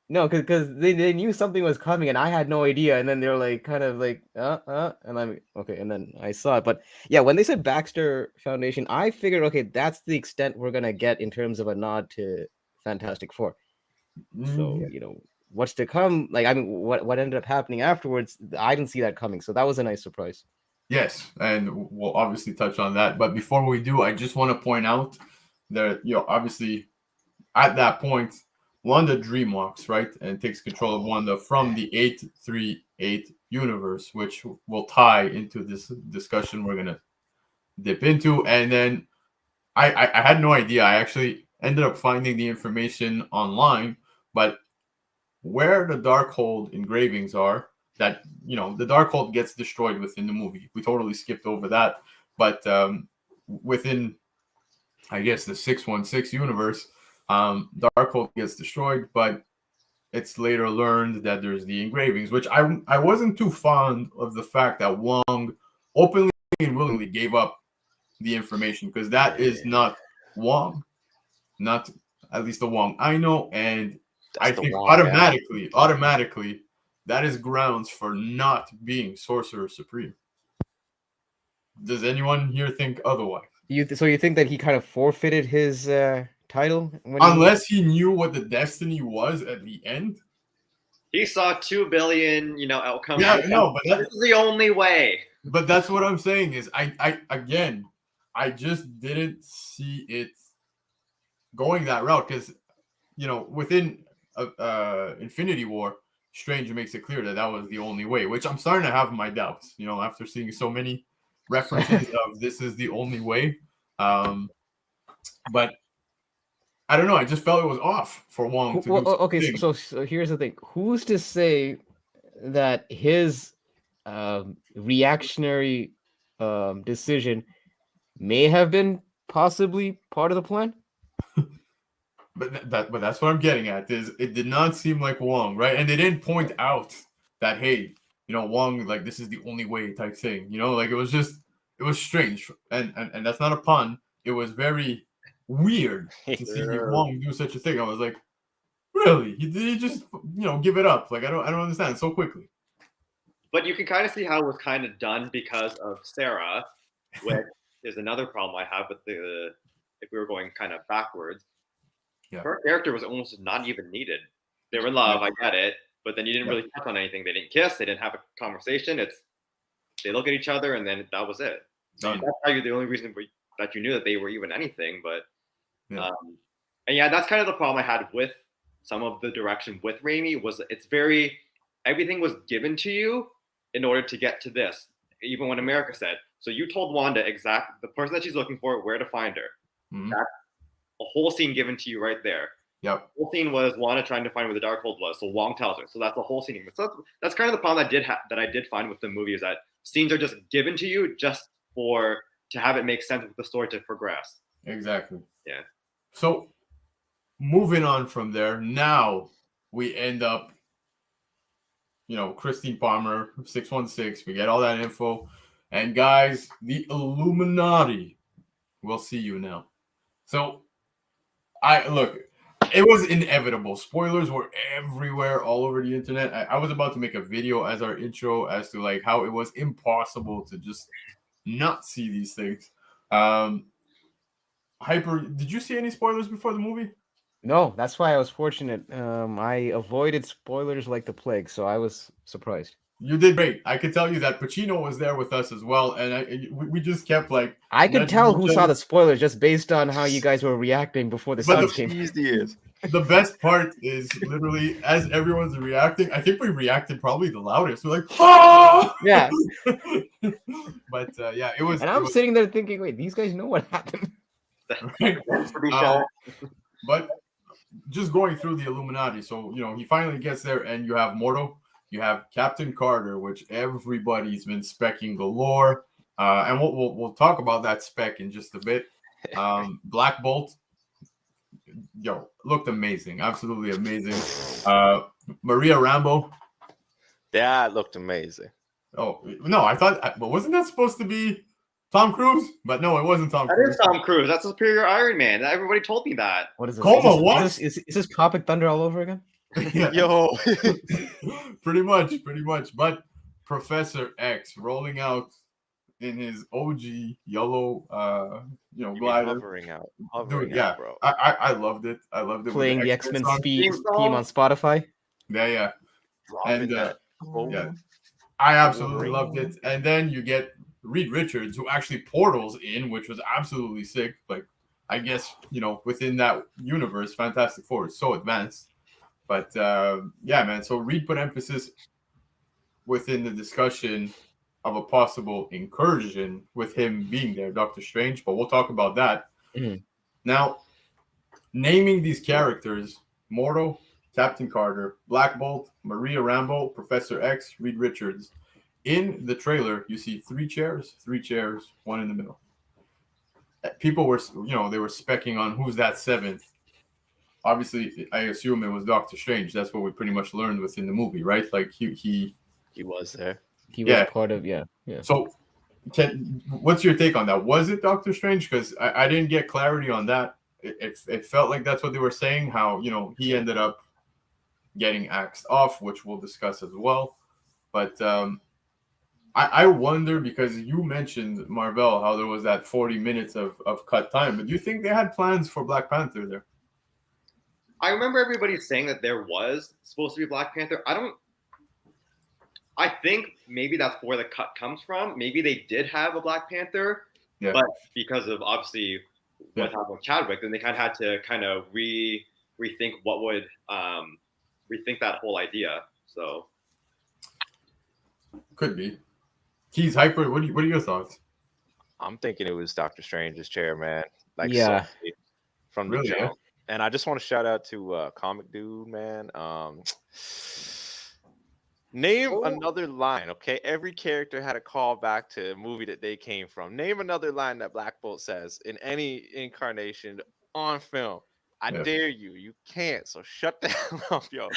No, because they knew something was coming, and I had no idea. And then they were like, kind of like, and I'm okay. And then I saw it. But yeah, when they said Baxter Foundation, I figured, okay, that's the extent we're gonna get in terms of a nod to Fantastic Four. So what's to come? Like, I mean, what ended up happening afterwards, I didn't see that coming. So that was a nice surprise. Yes, and we'll obviously touch on that. But before we do, I just want to point out that obviously at that point, Wanda dreamwalks, right, and takes control of Wanda from the 838 universe, which will tie into this discussion we're gonna dip into. And then I had no idea. I actually ended up finding the information online, but where the Darkhold engravings are, that the Darkhold gets destroyed within the movie. We totally skipped over that, but within, I guess, the 616 universe, Darkhold gets destroyed, but it's later learned that there's the engravings, which I wasn't too fond of the fact that Wong openly and willingly gave up the information, because that is not Wong, not at least the Wong I know, and I think automatically, that is grounds for not being Sorcerer Supreme. Does anyone here think otherwise? So you think that he kind of forfeited his title? Unless he knew what the destiny was at the end. He saw 2 billion, outcomes. Yeah, no, but this is the only way. But that's what I'm saying is I just didn't see it going that route, because within Infinity War, Strange makes it clear that was the only way, which I'm starting to have my doubts, after seeing so many references of this is the only way. But I don't know. I just felt it was off for Wong to do okay, so here's the thing. Who's to say that his reactionary decision may have been possibly part of the plan? But that's what I'm getting at, is it did not seem like Wong, right? And they didn't point out that, hey, Wong, like, this is the only way type thing, like, it was strange. And that's not a pun. It was very weird to see Wong do such a thing. I was like, really? Did he just, give it up? Like, I don't understand so quickly. But you can kind of see how it was kind of done because of Sarah, which is another problem I have with if we were going kind of backwards. Yeah. Her character was almost not even needed. They were in love, I get it, but then you didn't really touch on anything. They didn't kiss, they didn't have a conversation. They look at each other, and then that was it. That's probably the only reason that you knew that they were even anything. But that's kind of the problem I had with some of the direction with Raimi, was everything was given to you in order to get to this. Even when America said, so you told Wanda the person that she's looking for, where to find her. Mm-hmm. That's a whole scene given to you right there. Yep. The whole scene was Wanda trying to find where the Darkhold was, so Wong tells her. So that's the whole scene. So that's kind of the problem that I did find with the movie, is that scenes are just given to you just to have it make sense with the story to progress. Exactly. Yeah. So moving on from there, now we end up, Christine Palmer, 616. We get all that info. And guys, the Illuminati will see you now. So it was inevitable. Spoilers were everywhere, all over the internet. I was about to make a video as our intro as to like how it was impossible to just not see these things. Hyper, did you see any spoilers before the movie? No, that's why I was fortunate. I avoided spoilers like the plague, so I was surprised. You did great. I could tell you that Pacino was there with us as well, and we just kept like. I could tell who saw the spoilers just based on how you guys were reacting before the sounds came. The best part is literally as everyone's reacting. I think we reacted probably the loudest. We're like, "Oh!" Yeah. But it was. And I'm sitting there thinking, wait, these guys know what happened. Right? But just going through the Illuminati, so he finally gets there, and you have Mordo. You have Captain Carter, which everybody's been specking galore, and we'll talk about that spec in just a bit. Black Bolt, looked amazing, absolutely amazing. Maria Rambo, that looked amazing. Oh no, I thought, but wasn't that supposed to be Tom Cruise? But no, it wasn't Tom Cruise. That is Tom Cruise. That's Superior Iron Man. Everybody told me that. What is it? Coma, what? Is this Tropic Thunder all over again? Yo. pretty much. But Professor X rolling out in his OG yellow glider. Hovering out, bro. I loved it. Playing the X-Men theme on Spotify. Yeah. And I absolutely loved it. And then you get Reed Richards, who actually portals in, which was absolutely sick. Like, I guess, within that universe, Fantastic Four is so advanced. But man, so Reed put emphasis within the discussion of a possible incursion with him being there, Doctor Strange, but we'll talk about that. Mm-hmm. Now, naming these characters, Mordo, Captain Carter, Black Bolt, Maria Rambeau, Professor X, Reed Richards. In the trailer, you see three chairs, one in the middle. People were, they were specking on who's that seventh. Obviously, I assume it was Doctor Strange. That's what we pretty much learned within the movie, right? Like he was there. He was part of So, what's your take on that? Was it Doctor Strange? Because I didn't get clarity on that. It felt like that's what they were saying. How he ended up getting axed off, which we'll discuss as well. But I wonder, because you mentioned, Marvel, how there was that 40 minutes of cut time. But do you think they had plans for Black Panther there? I remember everybody saying that there was supposed to be Black Panther. I think maybe that's where the cut comes from. Maybe they did have a Black Panther, but because of obviously what happened with Chadwick, then they kind of had to rethink what would rethink that whole idea. So could be. Keys, Hyper, what are your thoughts? I'm thinking it was Doctor Strange's chair, man. Like, yeah, from the jump. Yeah? And I just want to shout out to Comic.Dood, man. Name another line, okay? Every character had a call back to a movie that they came from. Name another line that Black Bolt says in any incarnation on film. I dare you. You can't. So shut the hell up, yo.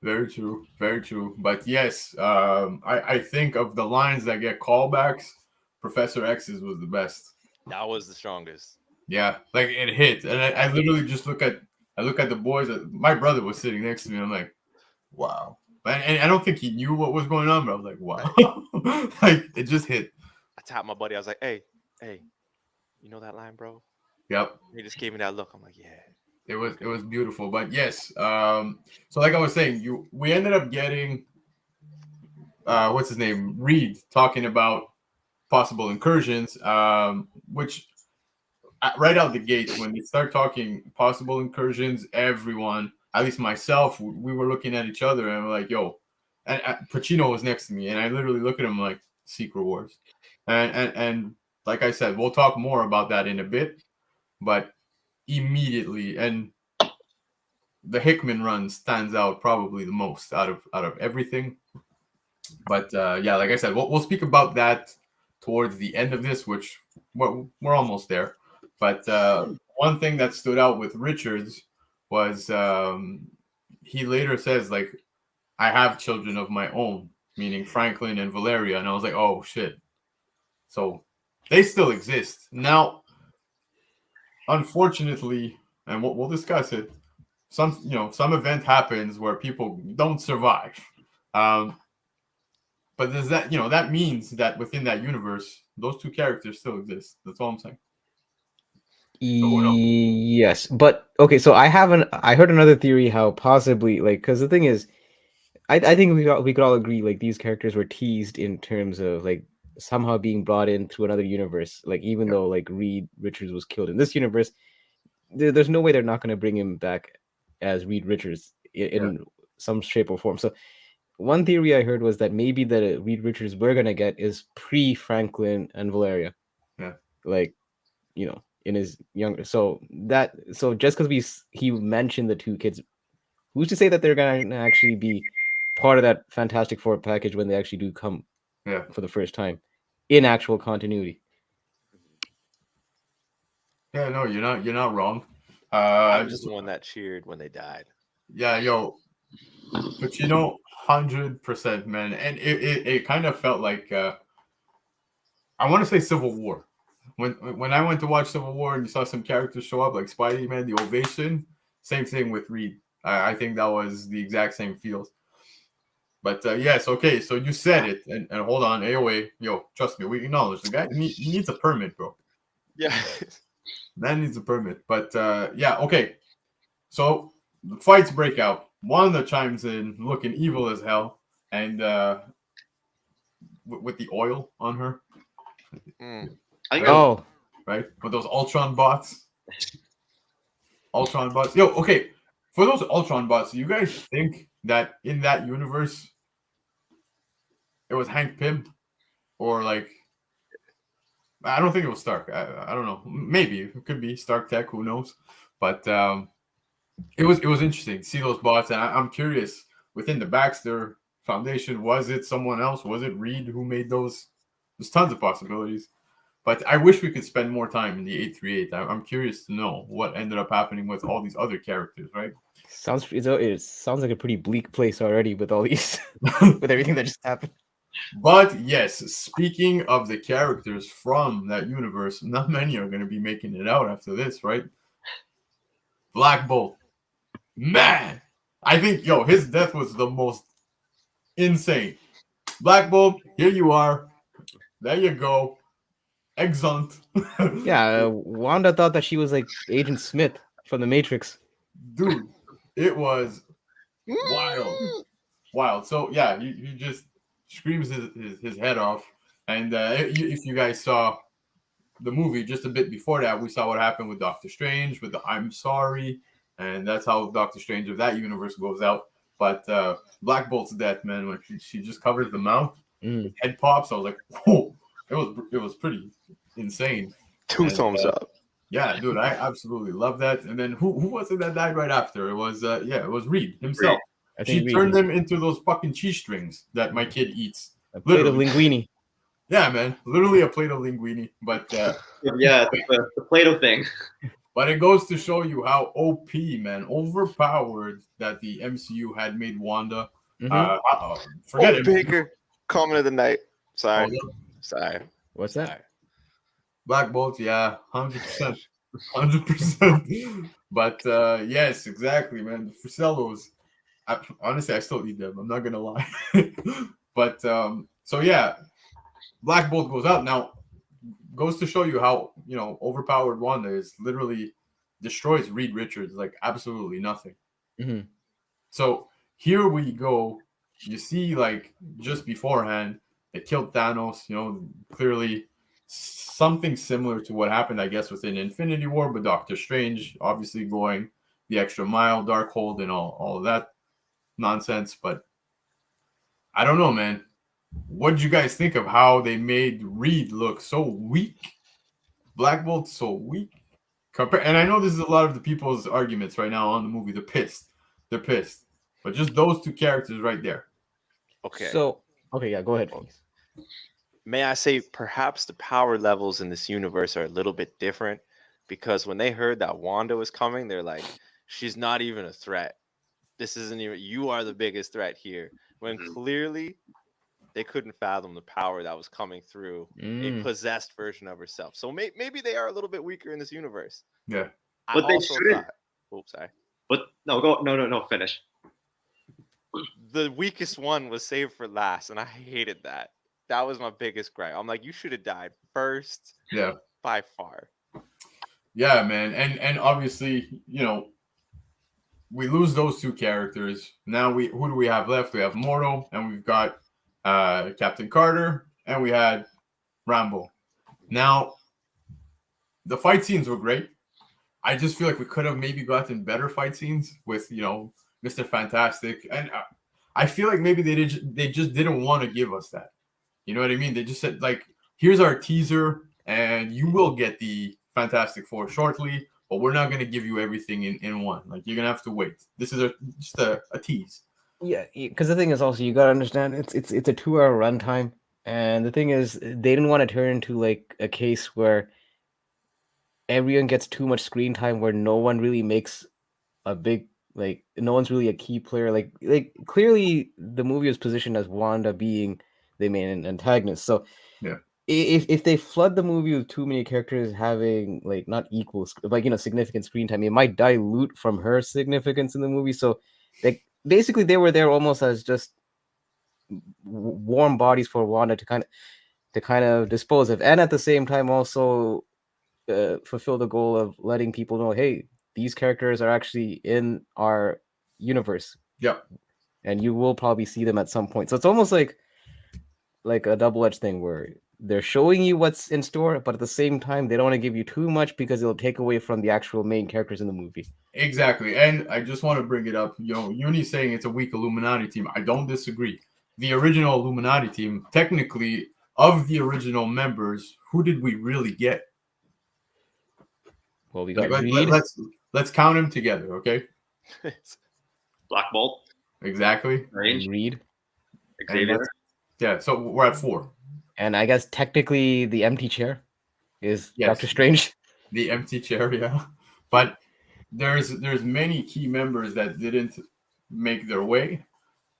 Very true. Very true. But yes, I think of the lines that get callbacks, Professor X's was the best. That was the strongest. Yeah, like it hit. And I literally just look at the boys. My brother was sitting next to me. I'm like, wow. And I don't think he knew what was going on, but I was like, wow. Like, it just hit. I tapped my buddy. I was like, hey, you know that line, bro? Yep. He just gave me that look. I'm like, yeah. It was beautiful. But yes, so like I was saying, we ended up getting what's his name? Reed, talking about possible incursions, which right out the gate, when they start talking possible incursions, everyone, at least myself, we were looking at each other and we're like, yo, and Pacino was next to me, and I literally look at him like, Secret Wars. And like I said, we'll talk more about that in a bit, but immediately, and the Hickman run stands out probably the most out of everything. But yeah, like I said, we'll speak about that towards the end of this, which we're almost there. But one thing that stood out with Richards was he later says, like, I have children of my own, meaning Franklin and Valeria. And I was like, oh, shit. So they still exist. Now, unfortunately, and we'll discuss it, some event happens where people don't survive. But does that, that means that within that universe, those two characters still exist. That's all I'm saying. Yes, but okay. So I heard another theory how possibly, like, because the thing is, I think we could all agree, like, these characters were teased in terms of like somehow being brought in through another universe. Like, even though like Reed Richards was killed in this universe, there's no way they're not going to bring him back as Reed Richards in some shape or form. So one theory I heard was that maybe the Reed Richards we're going to get is pre-Franklin and Valeria. Yeah. Like, in his younger, so just because he mentioned the two kids, who's to say that they're going to actually be part of that Fantastic Four package when they actually do come for the first time in actual continuity? Yeah, no, you're not wrong. I was the one that cheered when they died. Yeah, yo, but 100%, man, and it kind of felt like I want to say Civil War. When I went to watch Civil War and you saw some characters show up, like Spidey, man, the ovation, same thing with Reed. I think that was the exact same feels. But yes, okay, so you said it, and hold on, AOA, yo, trust me, we acknowledge the guy he needs a permit, bro. Yeah. Man needs a permit. But yeah, okay. So the fights break out. Wanda chimes in, looking evil as hell, and with the oil on her. Right? With those Ultron bots. Yo, okay. For those Ultron bots, do you guys think that in that universe it was Hank Pym? Or like, I don't think it was Stark. I don't know. Maybe it could be Stark Tech, who knows? But it was interesting to see those bots, and I'm curious within the Baxter Foundation, was it someone else? Was it Reed who made those? There's tons of possibilities, but I wish we could spend more time in the 838. I'm curious to know what ended up happening with all these other characters, right? It sounds like a pretty bleak place already with all these with everything that just happened. But yes, speaking of the characters from that universe, not many are going to be making it out after this, right? Black Bolt, man, I think his death was the most insane. Black Bolt, here you are. There you go. Exeunt. Yeah, Wanda thought that she was like Agent Smith from the Matrix. Dude, it was wild. Wild. So, yeah, he just screams his head off. And if you guys saw the movie just a bit before that, we saw what happened with Doctor Strange, with the I'm sorry. And that's how Doctor Strange of that universe goes out. But Black Bolt's death, man, when she just covers the mouth, head pops. I was like, whoa. It was pretty insane. Two thumbs up. Yeah, dude, I absolutely love that. And then who was it that died right after? It was it was Reed himself. She turned them into those fucking cheese strings that my kid eats. A plate of linguine. Yeah, man, literally a plate of linguine. But yeah, the Play-Doh thing. But it goes to show you how OP, man, overpowered that the MCU had made Wanda. Forget it. Baker, comment of the night. Sorry. Sorry. What's that? Black Bolt, yeah, 100%. 100%. But yes, exactly, man. The Frisellos, honestly, I still eat them. I'm not going to lie. But so, yeah, Black Bolt goes out. Now, goes to show you how, overpowered Wanda is. Literally destroys Reed Richards like absolutely nothing. Mm-hmm. So here we go. You see, like, just beforehand, it killed Thanos, clearly something similar to what happened, I guess, within Infinity War, but Doctor Strange obviously going the extra mile, Darkhold, and all of that nonsense. But I don't know, man. What did you guys think of how they made Reed look so weak? Black Bolt so weak? And I know this is a lot of the people's arguments right now on the movie. They're pissed. But just those two characters right there. Okay. So, yeah, go ahead, please. May I say perhaps the power levels in this universe are a little bit different, because when they heard that Wanda was coming, they're like, she's not even a threat. This isn't even, you are the biggest threat here. When clearly they couldn't fathom the power that was coming through a possessed version of herself. So maybe they are a little bit weaker in this universe. Yeah. But they shouldn't. Oops, sorry. But no, finish. The weakest one was saved for last, and I hated that. That was my biggest gripe. I'm like, you should have died first. Yeah. By far. Yeah, man. And obviously, we lose those two characters. Now who do we have left? We have Mordo, and we've got Captain Carter, and we had Rambo. Now, the fight scenes were great. I just feel like we could have maybe gotten better fight scenes with, Mr. Fantastic. And I feel like maybe they just didn't want to give us that. You know what I mean? They just said, like, here's our teaser, and you will get the Fantastic Four shortly, but we're not going to give you everything in one. Like, you're going to have to wait. This is just a tease. Yeah, because the thing is also, you got to understand, it's a 2-hour runtime. And the thing is, they didn't want to turn into, like, a case where everyone gets too much screen time, where no one really makes a big, like, no one's really a key player. Like clearly the movie was positioned as Wanda being the main antagonist. So yeah, if they flood the movie with too many characters having, like, not equal, like, significant screen time, it might dilute from her significance in the movie. So basically they were there almost as just warm bodies for Wanda to kind of dispose of, and at the same time also fulfill the goal of letting people know, hey, these characters are actually in our universe. Yep. And you will probably see them at some point. So it's almost like a double-edged thing where they're showing you what's in store, but at the same time, they don't want to give you too much because it'll take away from the actual main characters in the movie. Exactly. And I just want to bring it up. Uni's saying it's a weak Illuminati team. I don't disagree. The original Illuminati team, technically, of the original members, who did we really get? Well, we got Reed. Let's count them together, okay? Black Bolt, Exactly. Range, Reed. Xavier. Yeah, so we're at 4. And I guess technically the empty chair is Yes. Doctor Strange. The empty chair, yeah. But there's many key members that didn't make their way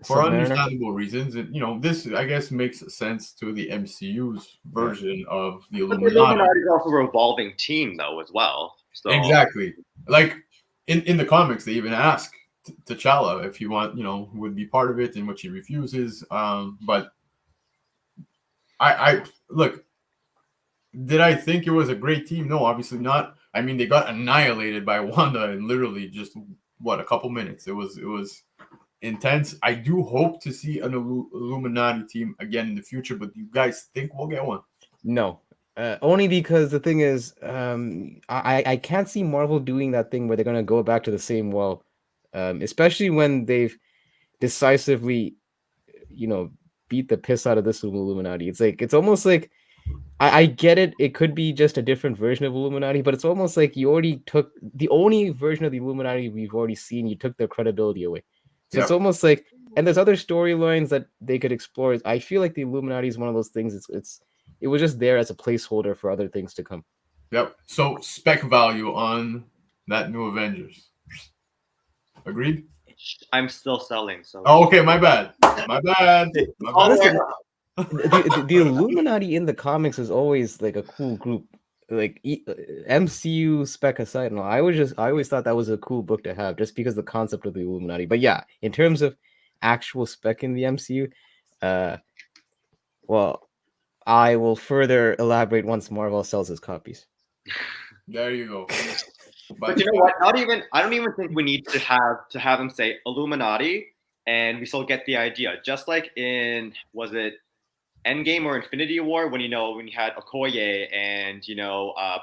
for Submariner. understandable reasons. And this I guess makes sense to the MCU's version of the But the Illuminati. Illuminati is also a revolving team, though, as well. So Exactly. Like in the comics, they even ask T'Challa if he would be part of it, in which he refuses. But I look. Did I think it was a great team? No, obviously not. I mean, they got annihilated by Wanda in literally just a couple minutes. It was intense. I do hope to see an Illuminati team again in the future, but do you guys think we'll get one? No. Only because the thing is, I can't see Marvel doing that thing where they're gonna go back to the same well, especially when they've decisively, beat the piss out of this Illuminati. It's almost like I get it. It could be just a different version of Illuminati, but it's almost like you already took the only version of the Illuminati we've already seen. You took their credibility away. So It's almost like, and there's other storylines that they could explore. I feel like the Illuminati is one of those things. It was just there as a placeholder for other things to come. Yep. So spec value on that new Avengers. Agreed? I'm still selling. So Oh, okay. My bad. My bad. Listen, the Illuminati in the comics is always like a cool group. Like MCU spec aside, no, I always thought that was a cool book to have, just because the concept of the Illuminati. But yeah, in terms of actual spec in the MCU, well, I will further elaborate once Marvel sells his copies. There you go. But you know what? I don't even think we need to have them say Illuminati, and we still get the idea. Just like in, was it Endgame or Infinity War, when you had Okoye and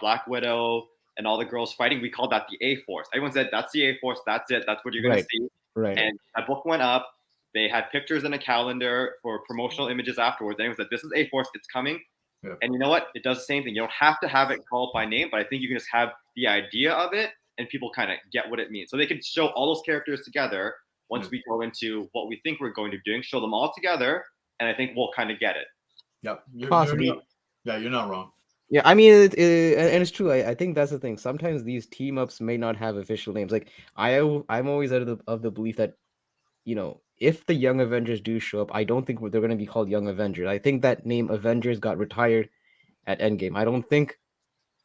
Black Widow and all the girls fighting, we called that the A-Force. Everyone said that's the A-Force, that's it, that's what you're gonna see. Right. And that book went up. They had pictures in a calendar for promotional images afterwards. Everyone said, this is A-Force, it's coming. Yeah. And you know what? It does the same thing. You don't have to have it called by name, but I think you can just have the idea of it and people kind of get what it means. So they can show all those characters together once we go into what we think we're going to be doing, show them all together, and I think we'll kind of get it. Yep. Possibly. You're not wrong. Yeah, I mean, and it's true. I think that's the thing. Sometimes these team ups may not have official names. Like I'm always of the belief that, if the Young Avengers do show up, I don't think they're going to be called Young Avengers. I think that name Avengers got retired at Endgame. I don't think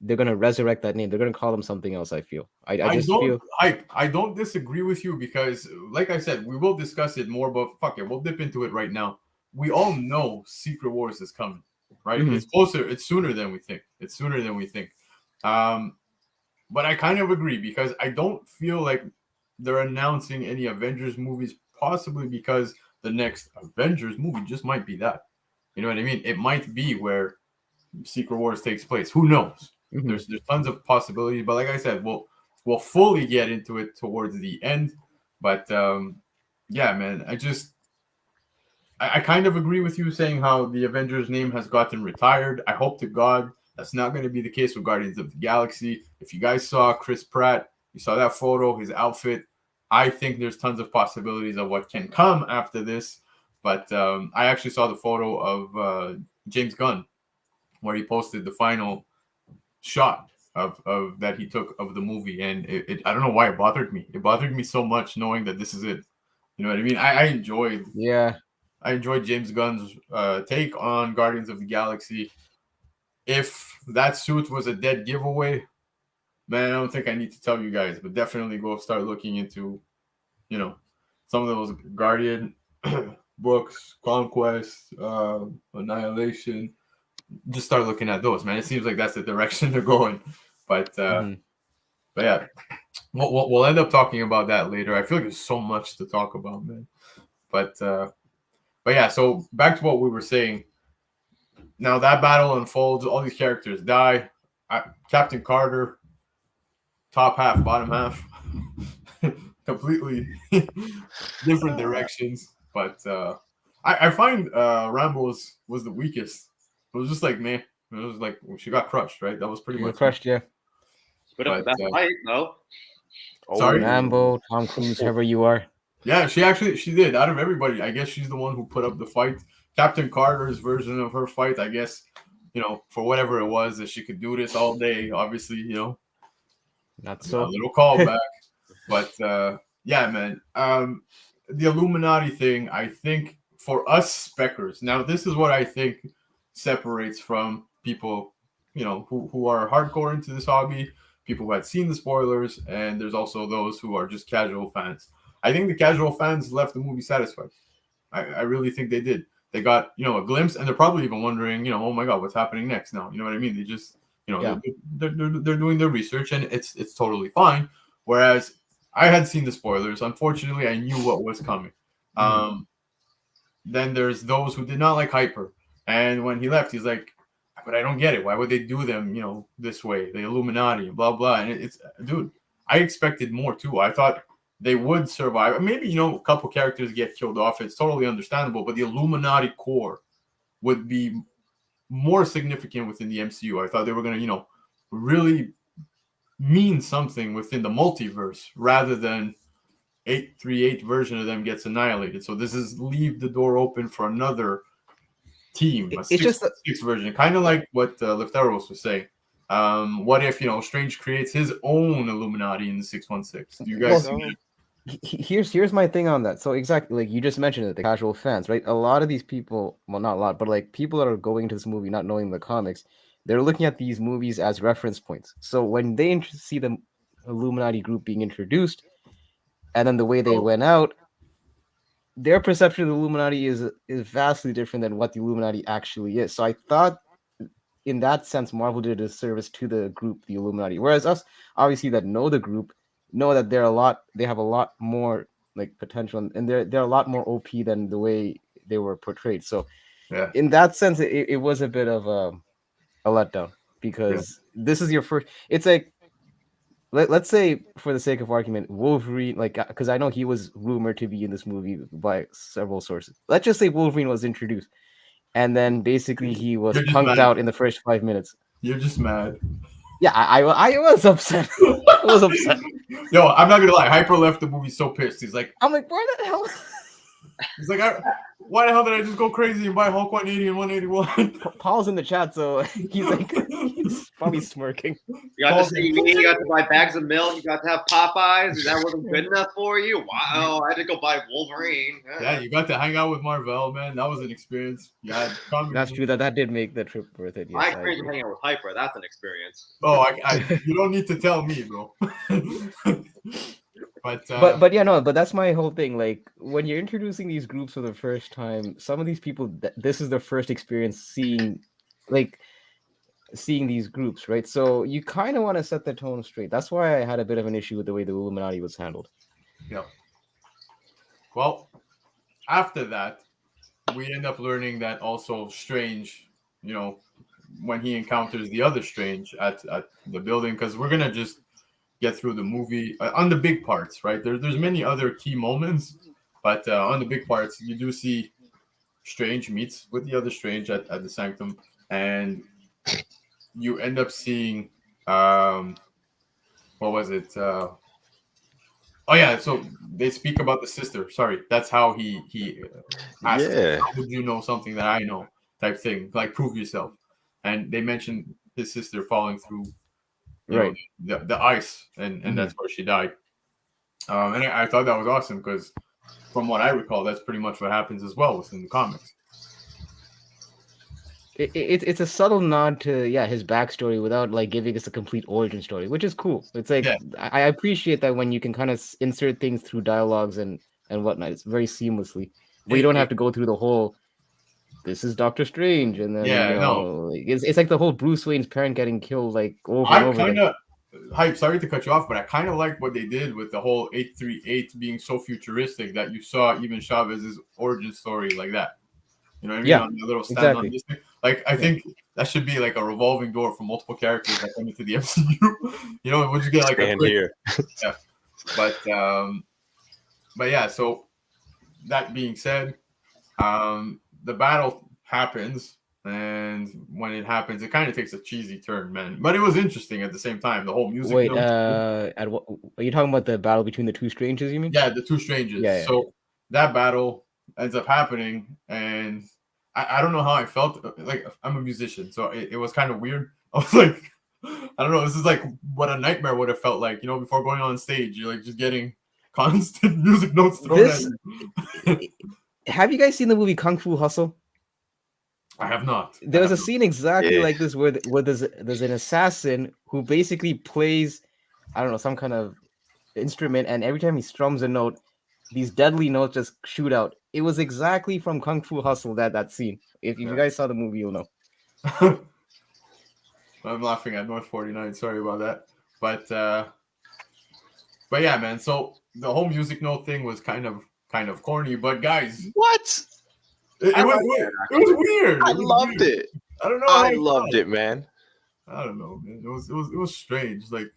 they're going to resurrect that name. They're going to call them something else. I feel. I don't disagree with you, because, like I said, we will discuss it more. But fuck it, we'll dip into it right now. We all know Secret Wars is coming, right? Mhm. It's closer. It's sooner than we think. But I kind of agree, because I don't feel like they're announcing any Avengers movies, possibly because the next Avengers movie just might be that. You know what I mean? It might be where Secret Wars takes place. Who knows? Mhm. There's tons of possibilities. But like I said, we'll fully get into it towards the end. But yeah, man, I kind of agree with you saying how the Avengers name has gotten retired. I hope to God that's not going to be the case with Guardians of the Galaxy. If you guys saw Chris Pratt, you saw that photo, his outfit, I think there's tons of possibilities of what can come after this. But I actually saw the photo of James Gunn, where he posted the final shot of that he took of the movie. And it I don't know why it bothered me. It bothered me so much knowing that this is it. You know what I mean? I enjoyed James Gunn's take on Guardians of the Galaxy. If that suit was a dead giveaway, man, I don't think I need to tell you guys, but definitely go start looking into, some of those Guardian books, Conquest, Annihilation. Just start looking at those, man. It seems like that's the direction they're going. But yeah, we'll end up talking about that later. I feel like there's so much to talk about, man. But yeah, so back to what we were saying. Now that battle unfolds, all these characters die. Captain Carter, top half, bottom half, completely different directions. But I find Rambo was the weakest. It was just like, man, it was like she got crushed, right? That was pretty much crushed, yeah. Put up the best fight, though. Sorry? Rambo, Tom Cruise, whoever you are. Yeah, she did. Out of everybody, I guess she's the one who put up the fight. Captain Carter's version of her fight, I guess, for whatever it was, that she could do this all day. Obviously, Not a so. little callback. But yeah, man. The Illuminati thing, I think for us speckers, now this is what I think separates from people, who are hardcore into this hobby, people who had seen the spoilers, and there's also those who are just casual fans. I think the casual fans left the movie satisfied. I really think they did. They got, a glimpse, and they're probably even wondering, oh my God, what's happening next now? You know what I mean? They just, Yeah. they're doing their research, and it's totally fine. Whereas I had seen the spoilers. Unfortunately, I knew what was coming. Then there's those who did not like Hyper. And when he left, he's like, but I don't get it. Why would they do them, this way? The Illuminati, blah, blah. And it's, dude, I expected more too. I thought they would survive. Maybe, a couple characters get killed off. It's totally understandable. But the Illuminati core would be more significant within the MCU. I thought they were going to, really mean something within the multiverse rather than 838 version of them gets annihilated. So this is leave the door open for another team, a six version, kind of like what Lefteros was saying. What if Strange creates his own Illuminati in the 616? Do you guys? Here's my thing on that. So exactly like you just mentioned it, the casual fans, right? A lot of these people, well, not a lot, but like people that are going to this movie not knowing the comics, they're looking at these movies as reference points. So when they see the Illuminati group being introduced, and then the way they went out, their perception of the Illuminati is vastly different than what the Illuminati actually is. So I thought, in that sense, Marvel did a disservice to the group, the Illuminati. Whereas us, obviously, that know the group, know that they have a lot more like potential, and they're a lot more OP than the way they were portrayed. So, in that sense, it was a bit of a letdown because this is your first. It's like, let's say, for the sake of argument, Wolverine, like, because I know he was rumored to be in this movie by several sources. Let's just say Wolverine was introduced, and then basically he was punked out in the first 5 minutes. You're just mad. Yeah, I was upset. I was upset. Yo, I'm not gonna lie. Hyper left the movie so pissed. He's like, I'm like, where the hell? He's like, why the hell did I just go crazy and buy Hulk 180 and 181? Paul's in the chat, so he's like, he's probably smirking. You got to see me. You got to buy bags of milk. You got to have Popeyes. And that wasn't good enough for you? Wow, I had to go buy Wolverine. Yeah, you got to hang out with Marvel, man. That was an experience. Yeah, that's true. That did make the trip worth it. Yes, I experience hanging out with Hyper. That's an experience. Oh, you don't need to tell me, bro. But yeah, no, but that's my whole thing. Like, when you're introducing these groups for the first time, some of these people, this is their first experience seeing these groups, right? So you kind of want to set the tone straight. That's why I had a bit of an issue with the way the Illuminati was handled. Yeah. Well, after that, we end up learning that also Strange, when he encounters the other Strange at the building, because we're gonna just get through the movie on the big parts, right? There's many other key moments, but on the big parts, you do see Strange meets with the other Strange at the Sanctum, and you end up seeing what was it? Oh yeah, so they speak about the sister. Sorry, that's how he asked, how would you know something that I know? Type thing, like prove yourself. And they mentioned his sister falling through the ice, and that's where she died. And I thought that was awesome because, from what I recall, that's pretty much what happens as well within the comics. It's a subtle nod to his backstory without like giving us a complete origin story, which is cool. It's like I appreciate that when you can kind of insert things through dialogues and whatnot. It's very seamlessly. But you don't have to go through the whole. This is Doctor Strange, and then it's like the whole Bruce Wayne's parent getting killed like over and over. I'm kind of hype. Sorry to cut you off, but I kind of like what they did with the whole 838 being so futuristic that you saw even Chavez's origin story like that. You know what I mean? Yeah, on the little stand on this thing. Like I think that should be like a revolving door for multiple characters that come into the MCU. Would you get like a quick, here? Yeah, but yeah. So that being said, the battle happens, And when it happens, it kind of takes a cheesy turn, man. But it was interesting at the same time. The whole music. Wait, notes. at what are you talking about? The battle between the two strangers? You mean? Yeah, the two strangers. Yeah. So that battle ends up happening, and I don't know how I felt. Like, I'm a musician, so it was kind of weird. I was like, I don't know. This is like what a nightmare would have felt like, before going on stage. You're like just getting constant music notes thrown at you. Have you guys seen the movie Kung Fu Hustle? I have not. There was a scene exactly Yeah. like this where there's an assassin who basically plays, I don't know, some kind of instrument, and every time he strums a note, these deadly notes just shoot out. It was exactly from Kung Fu Hustle, that scene. If you guys saw the movie, you'll know. I'm laughing at North 49. Sorry about that. But yeah, man. So the whole music note thing was kind of corny. But guys, What? it was weird. I loved it. I don't know. I loved it, man. I don't know, man. It was strange. Like,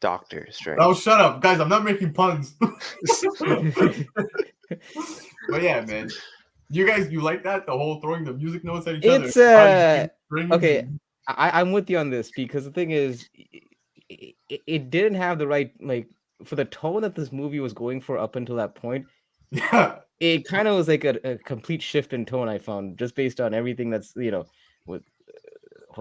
Doctor Strange. oh, shut up, guys. I'm not making puns. But yeah, man. You like that? The whole throwing the music notes at each other? It's okay. I'm with you on this, because the thing is, it didn't have the right, like, for the tone that this movie was going for up until that point. Yeah. It kind of was like a complete shift in tone, I found, just based on everything that's, with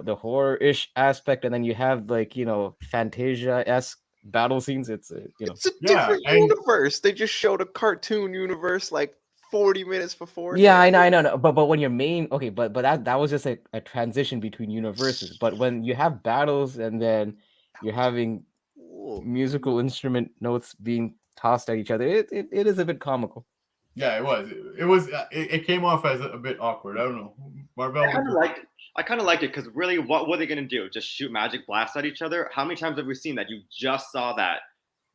the horror-ish aspect, and then you have, like, Fantasia-esque battle scenes. It's It's a different universe. They just showed a cartoon universe like 40 minutes before. Yeah, I know. But when your main, okay, but that was just a transition between universes. But when you have battles and then you're having musical instrument notes being tossed at each other, it is a bit comical. Yeah, it was. It came off as a bit awkward. I don't know. Marvel. I kind of liked it because really, what were they gonna do? Just shoot magic blasts at each other? How many times have we seen that? You just saw that.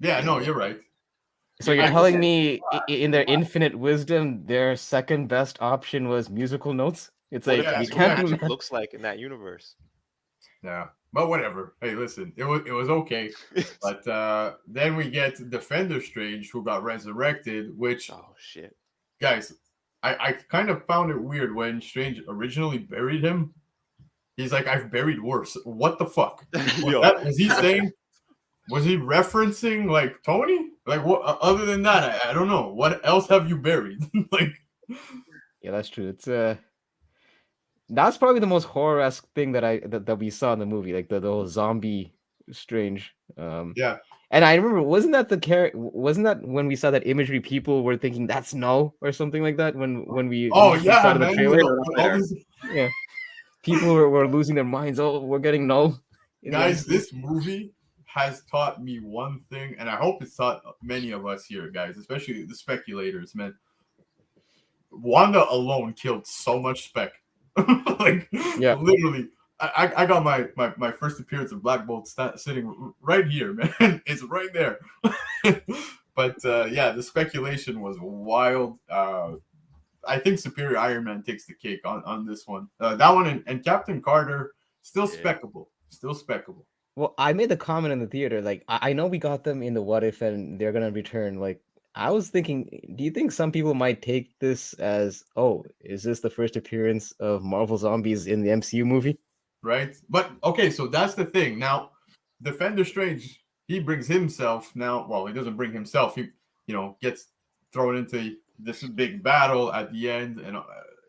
Yeah, no, you're right. So you're telling me, in their infinite wisdom, their second best option was musical notes? It's like, we can't do that. Looks like in that universe. Yeah, but whatever. Hey, listen, it was okay. But then we get Defender Strange, who got resurrected. Which, oh shit, guys, I kind of found it weird when Strange originally buried him. He's like, I've buried worse. What the fuck? Was he saying? Was he referencing like Tony? Like, what? Other than that, I don't know. What else have you buried? Like, yeah, that's true. It's that's probably the most horror-esque thing that we saw in the movie, like the whole zombie Strange. Yeah. And I remember, wasn't that when we saw that imagery, people were thinking that's no or something like that when we saw the trailer? Yeah, people were losing their minds. Oh, we're getting no. Guys, this movie has taught me one thing, and I hope it's taught many of us here, guys, especially the speculators, man. Wanda alone killed so much spec. Like, yeah, literally. I got my first appearance of Black Bolt sitting right here, man. It's right there. But yeah, the speculation was wild. I think Superior Iron Man takes the cake on this one. That one and Captain Carter, still speckable. Still speckable. Well, I made the comment in the theater, like, I know we got them in the What If and they're gonna return. Like, I was thinking, do you think some people might take this as, oh, is this the first appearance of Marvel Zombies in the MCU movie? Right? But, okay, so that's the thing. Now, Defender Strange, he brings himself now. Well, he doesn't bring himself. He, gets thrown into this big battle at the end. And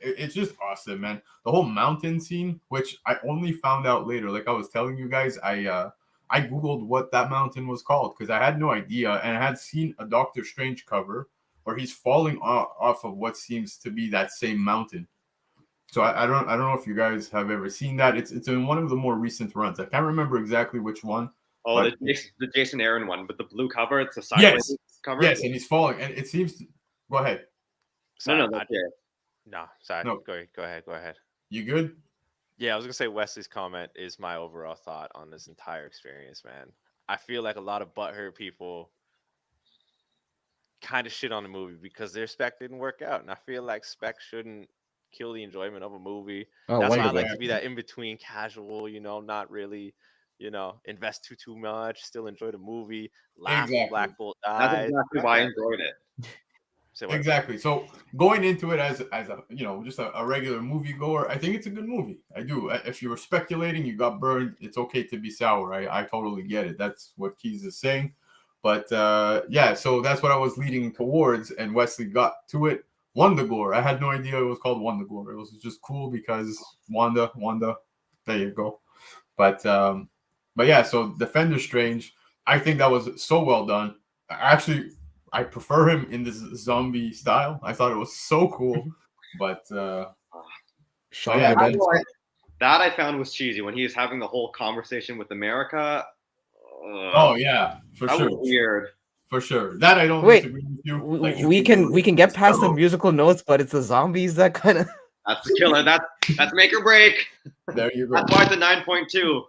it's just awesome, man. The whole mountain scene, which I only found out later. Like I was telling you guys, I Googled what that mountain was called because I had no idea. And I had seen a Doctor Strange cover where he's falling off of what seems to be that same mountain. So I don't know if you guys have ever seen that. It's in one of the more recent runs. I can't remember exactly which one. Oh, the Jason Aaron one with the blue cover. It's the sideways cover. Yes, and he's falling, and it seems to. Go ahead. Sorry, sorry. No. Go ahead. You good? Yeah, I was gonna say Wesley's comment is my overall thought on this entire experience, man. I feel like a lot of butthurt people kind of shit on the movie because their spec didn't work out, and I feel like spec shouldn't kill the enjoyment of a movie. That's why I like to be that in between casual, not really, invest too much, still enjoy the movie, laugh when Black Bolt dies. That's exactly why I enjoyed it. Say what? Exactly. So going into it as a just a regular moviegoer, I think it's a good movie. I do. If you were speculating, you got burned. It's okay to be sour. I totally get it. That's what Keys is saying. But yeah, so that's what I was leading towards, and Wesley got to it. Wondagore. I had no idea it was called Wondagore. It was just cool because Wanda. There you go. But yeah. So Defender Strange. I think that was so well done. Actually, I prefer him in this zombie style. I thought it was so cool. But Shaun yeah, of the Dead. That I found was cheesy when he was having the whole conversation with America. oh yeah, for that sure. was weird. For sure. That I don't Wait, disagree with you. Like, we can get past the musical notes, but it's the zombies that kind of. That's the killer. That's make or break. There you go. That's why it's a 9.2.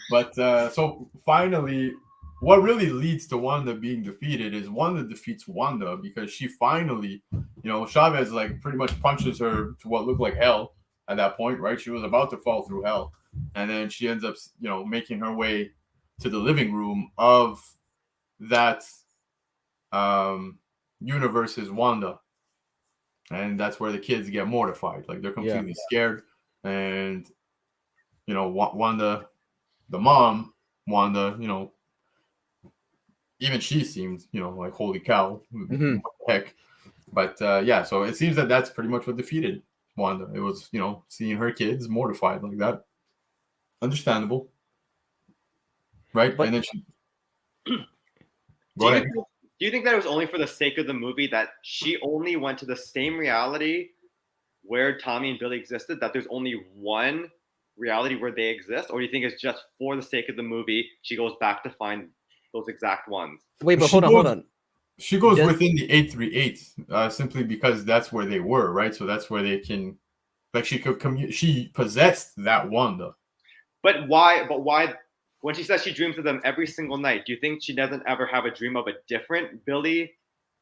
But so finally, what really leads to Wanda being defeated is Wanda defeats Wanda because she finally, Chavez like pretty much punches her to what looked like hell at that point, right? She was about to fall through hell, and then she ends up, making her way to the living room of that universe's Wanda, and that's where the kids get mortified, like they're completely scared, and Wanda, the mom, Wanda, even she seemed, like holy cow, what the heck. But yeah, so it seems that that's pretty much what defeated Wanda. It was, seeing her kids mortified like that. Understandable, right? But- and then she. Go ahead. Do you think that it was only for the sake of the movie that she only went to the same reality where Tommy and Billy existed, that there's only one reality where they exist? Or do you think it's just for the sake of the movie, she goes back to find those exact ones? Wait, but She hold on. She goes Does- within the 838 simply because that's where they were, right? So that's where they can, like, she could she possessed that Wanda. But why? When she says she dreams of them every single night, do you think she doesn't ever have a dream of a different Billy?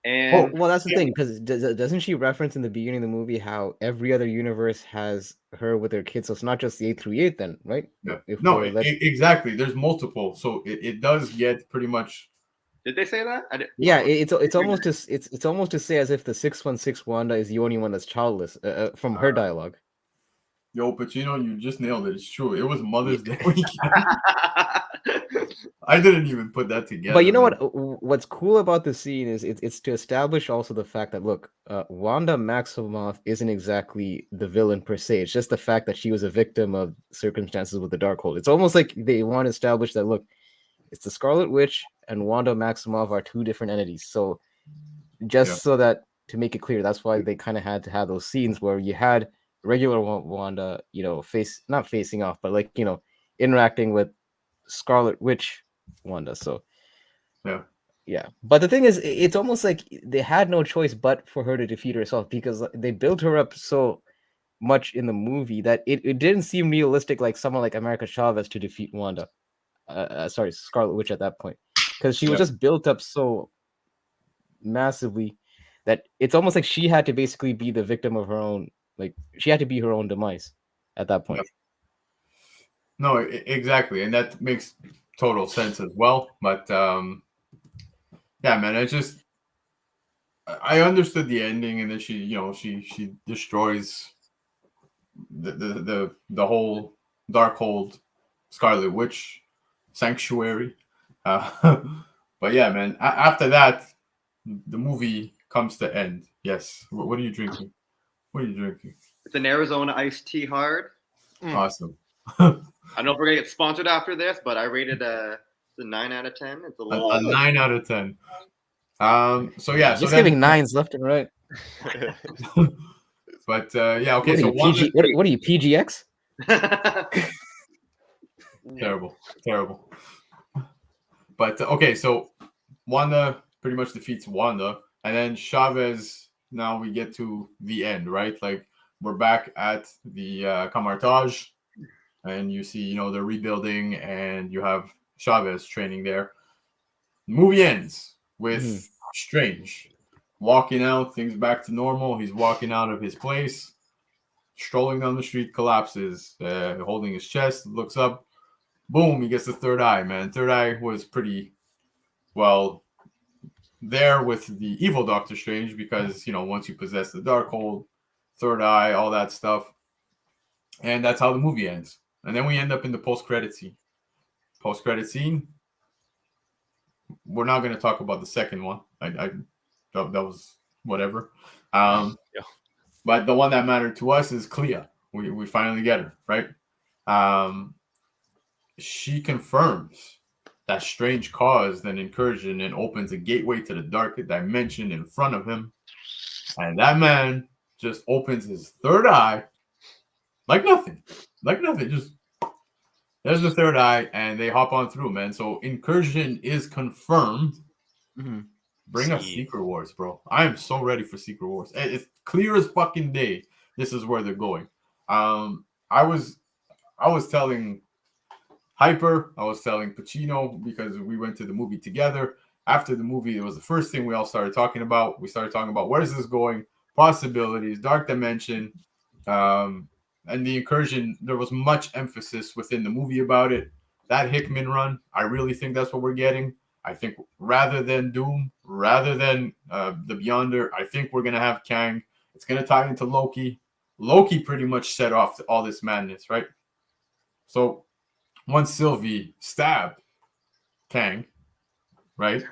And Well, that's the thing, because doesn't she reference in the beginning of the movie how every other universe has her with her kids? So it's not just the 838 then, right? Yeah. If No, we're- let's- exactly. There's multiple, so it does get pretty much. did they say that? Yeah, it's almost it's almost to say as if the 616 Wanda is the only one that's childless from her dialogue. Yo, but you just nailed it. It's true. It was Mother's Day weekend. I didn't even put that together. But you know man. what's cool about the scene is it's to establish also the fact that look, Wanda Maximoff isn't exactly the villain per se. It's just the fact that she was a victim of circumstances with the Darkhold. It's almost like they want to establish that look, it's the Scarlet Witch and Wanda Maximoff are two different entities. So just so that to make it clear, that's why they kind of had to have those scenes where you had regular Wanda, not facing off, but like interacting with Scarlet Witch Wanda. So yeah. But the thing is, it's almost like they had no choice but for her to defeat herself, because they built her up so much in the movie that it didn't seem realistic, like someone like America Chavez to defeat Wanda. Scarlet Witch at that point, because she was just built up so massively that it's almost like she had to basically be the victim of her own, like she had to be her own demise at that point. No, exactly, and that makes total sense as well. But yeah, man, I understood the ending, and then she destroys the whole Darkhold Scarlet Witch sanctuary. But yeah, man, after that, the movie comes to end. Yes. What are you drinking? It's an Arizona iced tea hard. Awesome. I don't know if we're gonna get sponsored after this, but I rated a 9 out of 10. It's a 9 out of 10. So yeah, just giving nines left and right. But yeah, okay. What are you, PGX? Terrible. But okay, so Wanda pretty much defeats Wanda, and then Chavez. Now we get to the end, right? Like we're back at the Camartage, and you see, they're rebuilding, and you have Chavez training there. The movie ends with Strange walking out, things back to normal. He's walking out of his place, strolling down the street, collapses, holding his chest, looks up, boom, he gets the third eye, man. Third eye was pretty, well, there with the evil Doctor Strange because, once you possess the Darkhold, third eye, all that stuff. And that's how the movie ends. And then we end up in the post-credit scene. Post-credit scene, we're not going to talk about the second one. That was whatever. Yeah. But the one that mattered to us is Clea. We finally get her, right? She confirms that Strange caused an incursion and opens a gateway to the dark dimension in front of him. And that man just opens his third eye like nothing. Just there's the third eye, and they hop on through, man. So incursion is confirmed. Mm-hmm. Bring us Secret Wars, bro. I am so ready for Secret Wars. It's clear as fucking day. This is where they're going. I was telling Hyper, I was telling Pacino, because we went to the movie together. After the movie, it was the first thing we all started talking about. We started talking about where's this going, possibilities, dark dimension, and the incursion. There was much emphasis within the movie about it. That Hickman run, I really think that's what we're getting. I think rather than Doom, rather than the Beyonder, I think we're going to have Kang. It's going to tie into Loki. Loki pretty much set off all this madness, right? So once Sylvie stabbed Kang, right?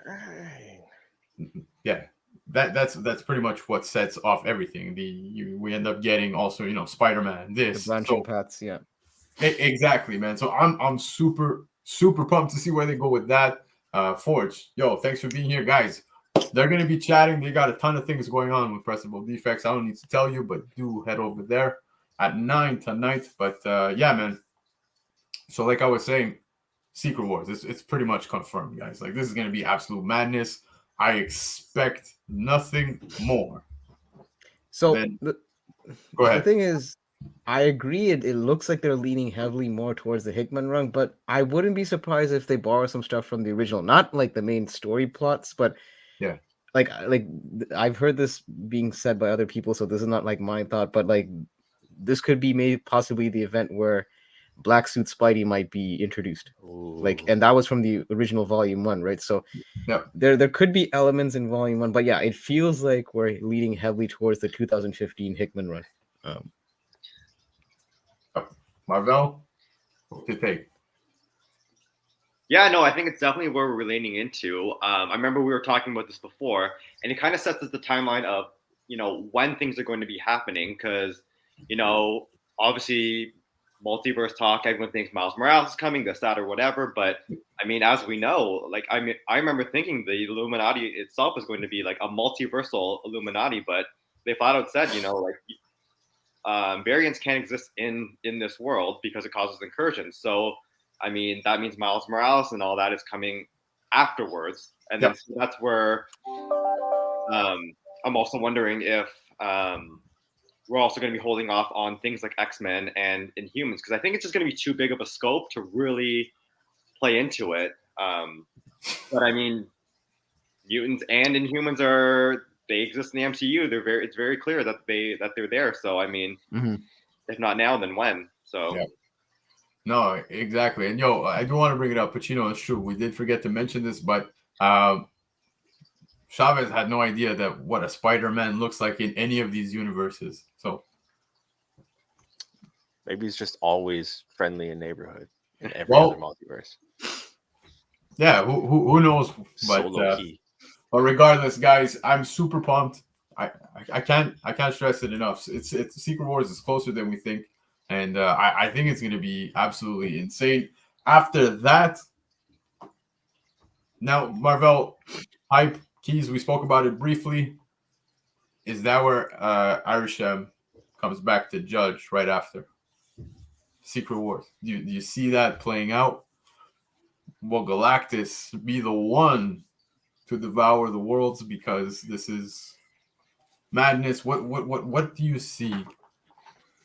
Yeah, that's pretty much what sets off everything. We end up getting also, Spider-Man, this. The branching paths, yeah. Exactly, man. So I'm super pumped to see where they go with that. Forge, yo, thanks for being here, guys. They're going to be chatting. They got a ton of things going on with Pressable Defects. I don't need to tell you, but do head over there at 9 tonight. But yeah, man. So like I was saying, Secret Wars, it's pretty much confirmed, guys. Like, this is going to be absolute madness. I expect nothing more. So go ahead. The thing is, I agree. It looks like they're leaning heavily more towards the Hickman run, but I wouldn't be surprised if they borrow some stuff from the original. Not like the main story plots, but yeah, like I've heard this being said by other people, so this is not like my thought, but like this could be possibly the event where Black Suit Spidey might be introduced. Ooh. Like, and that was from the original Volume 1, right? So yep. there could be elements in Volume 1, but yeah, it feels like we're leading heavily towards the 2015 Hickman run. Marvel, what's your take? Yeah, no, I think it's definitely where we're leaning into. I remember we were talking about this before, and it kind of sets us the timeline of, when things are going to be happening. Because, obviously, multiverse talk, everyone thinks Miles Morales is coming, this, that, or whatever. But, I mean, as we know, like, I remember thinking the Illuminati itself is going to be like a multiversal Illuminati, but they flat out said, variants can't exist in this world because it causes incursions. So, I mean, that means Miles Morales and all that is coming afterwards. And then so that's where I'm also wondering if we're also going to be holding off on things like X-Men and Inhumans, because I think it's just going to be too big of a scope to really play into it. But I mean, mutants and Inhumans they exist in the MCU. It's very clear that they're there. So I mean, if not now, then when? So. Yeah. No, exactly. And yo, I do want to bring it up, but it's true. We did forget to mention this, but Chavez had no idea that what a Spider-Man looks like in any of these universes. So maybe he's just always friendly in neighborhood in every other multiverse. Yeah, who knows? But regardless, guys, I'm super pumped. I can't stress it enough. It's Secret Wars is closer than we think. And I think it's going to be absolutely insane. After that, now, Marvel, hype, keys, we spoke about it briefly. Is that where Irisham comes back to judge right after Secret Wars? Do you see that playing out? Will Galactus be the one to devour the worlds because this is madness? What do you see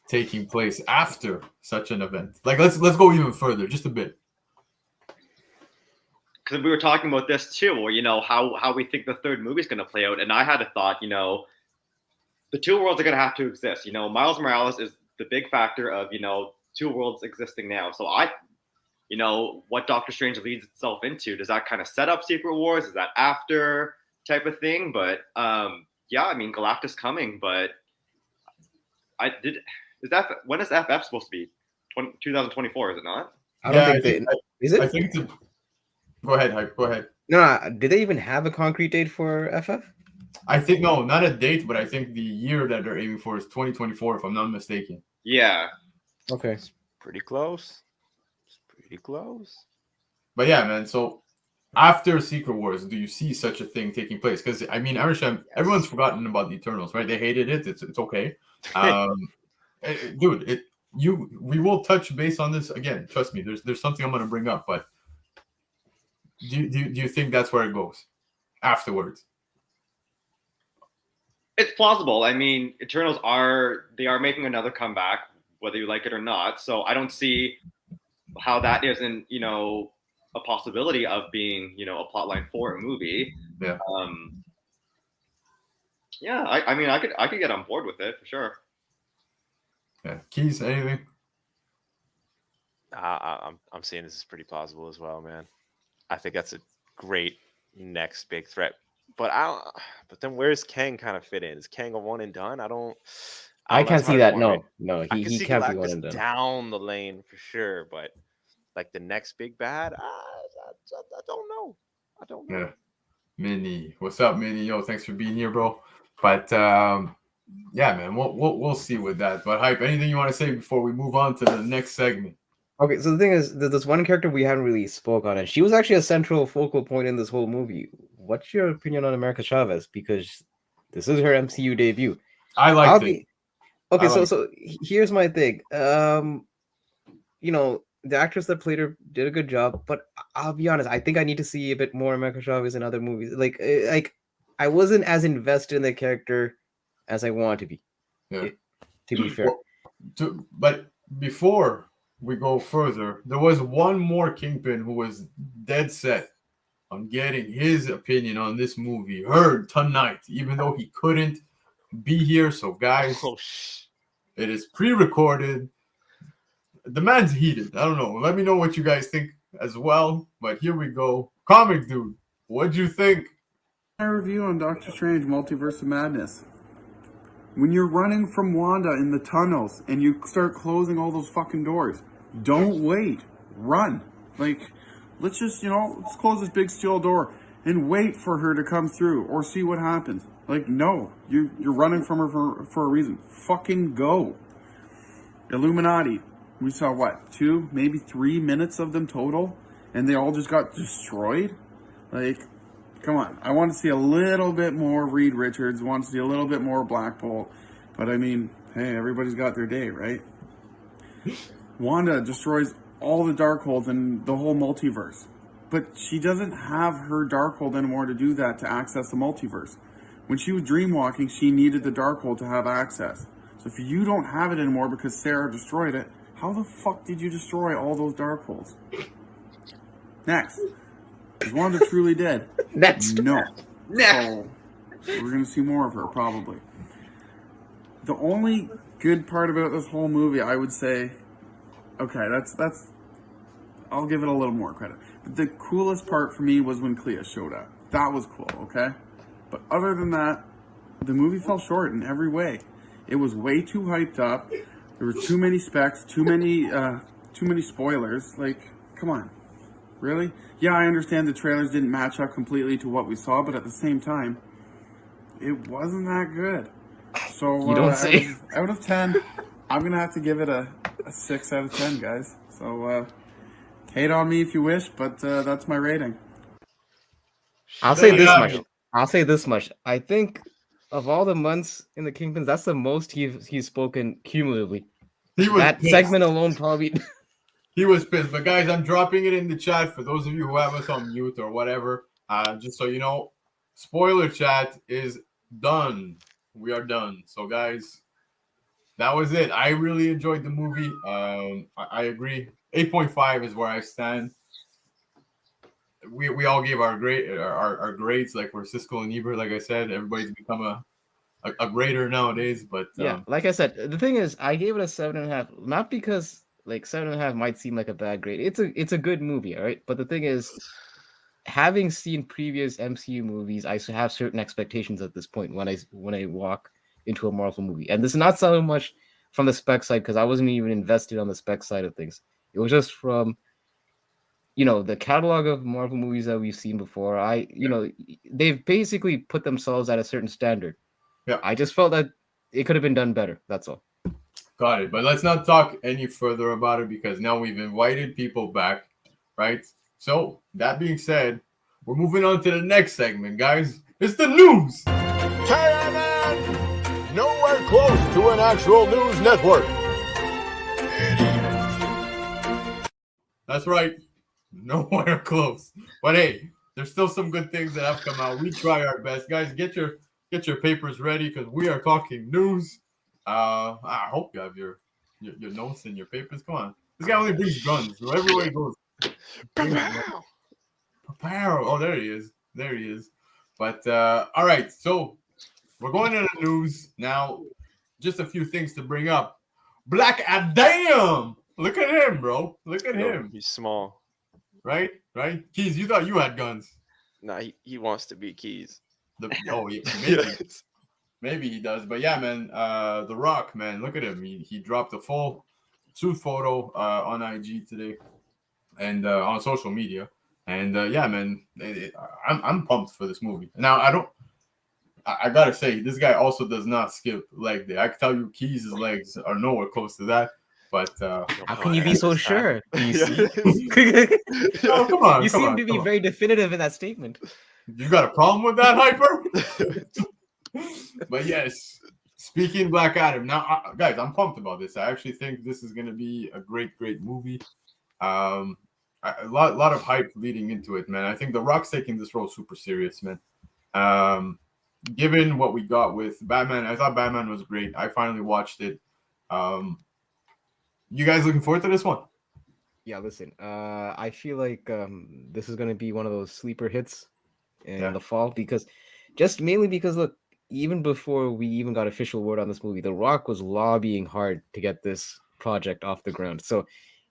taking place after such an event? Like, let's go even further, just a bit. Because we were talking about this too, how we think the third movie is going to play out, and I had a thought, the two worlds are going to have to exist. Miles Morales is the big factor of two worlds existing now. So what Doctor Strange leads itself into, does that kind of set up Secret Wars? Is that after? type of thing. But yeah, I mean, Galactus coming, but when is FF supposed to be? 2024, is it not? I don't Yeah, think is it? I think it's go ahead, Hype. Go ahead. No, did they even have a concrete date for FF? I think no, not a date, but I think the year that they're aiming for is 2024, if I'm not mistaken. Yeah. Okay. It's pretty close. It's pretty close. But yeah, man. So after Secret Wars, do you see such a thing taking place? Because I mean, everyone's forgotten about the Eternals, right? They hated it. It's okay, dude. We will touch base on this again. Trust me. There's something I'm gonna bring up, but do you think that's where it goes afterwards? It's plausible. I mean, Eternals are making another comeback, whether you like it or not. So I don't see how that isn't, a possibility of being, a plotline for a movie. Yeah. Yeah. I mean, I could get on board with it for sure. Yeah. Keys, anything? I'm seeing this is pretty plausible as well, man. I think that's a great next big threat. But then where's Kang kind of fit in? Is Kang a one and done? I can't see that. No, I can he see can't be Galactus one and done. down the lane for sure, but like the next big bad, I don't know. I don't know. Yeah. Minnie, what's up, Minnie? Yo, thanks for being here, bro. But yeah, man, we'll see with that. But Hype, anything you want to say before we move on to the next segment? Okay, so the thing is, there's this one character we haven't really spoke on, and she was actually a central focal point in this whole movie. What's your opinion on America Chavez? Because this is her MCU debut. I liked it. Okay, so here's my thing. The actress that played her did a good job, but I'll be honest, I think I need to see a bit more America Chavez in other movies. Like I wasn't as invested in the character as I want to be. Yeah. To be fair. But before we go further, there was one more Kingpin who was dead set on getting his opinion on this movie heard tonight, even though he couldn't be here. So, guys, it is pre-recorded. The man's heated. I don't know. Let me know what you guys think as well. But here we go. Comic.Dood, what'd you think? My review on Doctor Strange Multiverse of Madness. When you're running from Wanda in the tunnels and you start closing all those fucking doors, don't wait. Run. Like, let's just, let's close this big steel door and wait for her to come through or see what happens. Like, no. You're running from her for a reason. Fucking go. Illuminati. We saw, 2, maybe 3 minutes of them total? And they all just got destroyed? Like, come on. I want to see a little bit more Reed Richards. I want to see a little bit more Black Bolt. But I mean, hey, everybody's got their day, right? Wanda destroys all the Darkholds in the whole multiverse. But she doesn't have her Darkhold anymore to do that, to access the multiverse. When she was dreamwalking, she needed the Darkhold to have access. So if you don't have it anymore because Sarah destroyed it, how the fuck did you destroy all those Darkholds? Next. Is Wanda truly dead? Next. No. So, we're going to see more of her, probably. The only good part about this whole movie, I would say, okay, that's I'll give it a little more credit. But the coolest part for me was when Clea showed up. That was cool, okay? But other than that, the movie fell short in every way. It was way too hyped up. There were too many specs, too many spoilers. Like, come on. Really? Yeah, I understand the trailers didn't match up completely to what we saw, but at the same time, it wasn't that good. So you don't say. Out of 10, I'm going to have to give it a 6 out of 10, guys. So, hate on me if you wish, but that's my rating. I'll say this much. I think of all the months in the Kingpins, that's the most he's spoken cumulatively. That pissed. segment alone probably. He was pissed. But guys, I'm dropping it in the chat for those of you who have us on mute or whatever. Just so you know, spoiler chat is done. We are done. So guys, that was it. I really enjoyed the movie. I agree. 8.5 is where I stand. We all gave our grades, like we're Siskel and Ebert. Like I said, everybody's become a grader nowadays. But yeah, like I said, the thing is, I gave it a 7.5, not because like 7.5 might seem like a bad grade. It's a good movie, all right. But the thing is, having seen previous MCU movies, I have certain expectations at this point when I walk into a Marvel movie, and this is not so much from the spec side because I wasn't even invested on the spec side of things. It was just from the catalog of Marvel movies that we've seen before. They've basically put themselves at a certain standard. Yeah. I just felt that it could have been done better. That's all. Got it. But let's not talk any further about it because now we've invited people back, right? So that being said, we're moving on to the next segment, guys. It's the news. Hey, man! Nowhere close to an actual news network. That's right. Nowhere close. But hey, there's still some good things that have come out. We try our best. Guys, get your papers ready because we are talking news. I hope you have your notes and your papers. Come on. This guy only brings guns. So everywhere he goes. Prepare. Oh, there he is. There he is. But all right, so we're going to the news now. Just a few things to bring up. Blakk, damn! Look at him, bro. Look at him. He's small. Right? Keys, you thought you had guns. Nah, he wants to be Keys. Yeah, maybe. Yes. Maybe he does. But yeah, man, The Rock, man, look at him. He dropped a full suit photo on IG today and on social media. And yeah, man, I'm pumped for this movie. Now, I gotta say, this guy also does not skip leg day. I can tell you Keys' legs are nowhere close to that. But how can you be so sure? oh, come on, you come seem on, to be come on. very definitive in that statement. You got a problem with that, Hyper? But yes, speaking Black Adam. Now, guys, I'm pumped about this. I actually think this is going to be a great movie. A lot of hype leading into it, man. I think The Rock's taking this role super serious, man. Given what we got with Batman, I thought Batman was great. I finally watched it. You guys looking forward to this one? Yeah, listen. I feel like this is going to be one of those sleeper hits in the fall mainly because look, even before we even got official word on this movie, The Rock was lobbying hard to get this project off the ground. So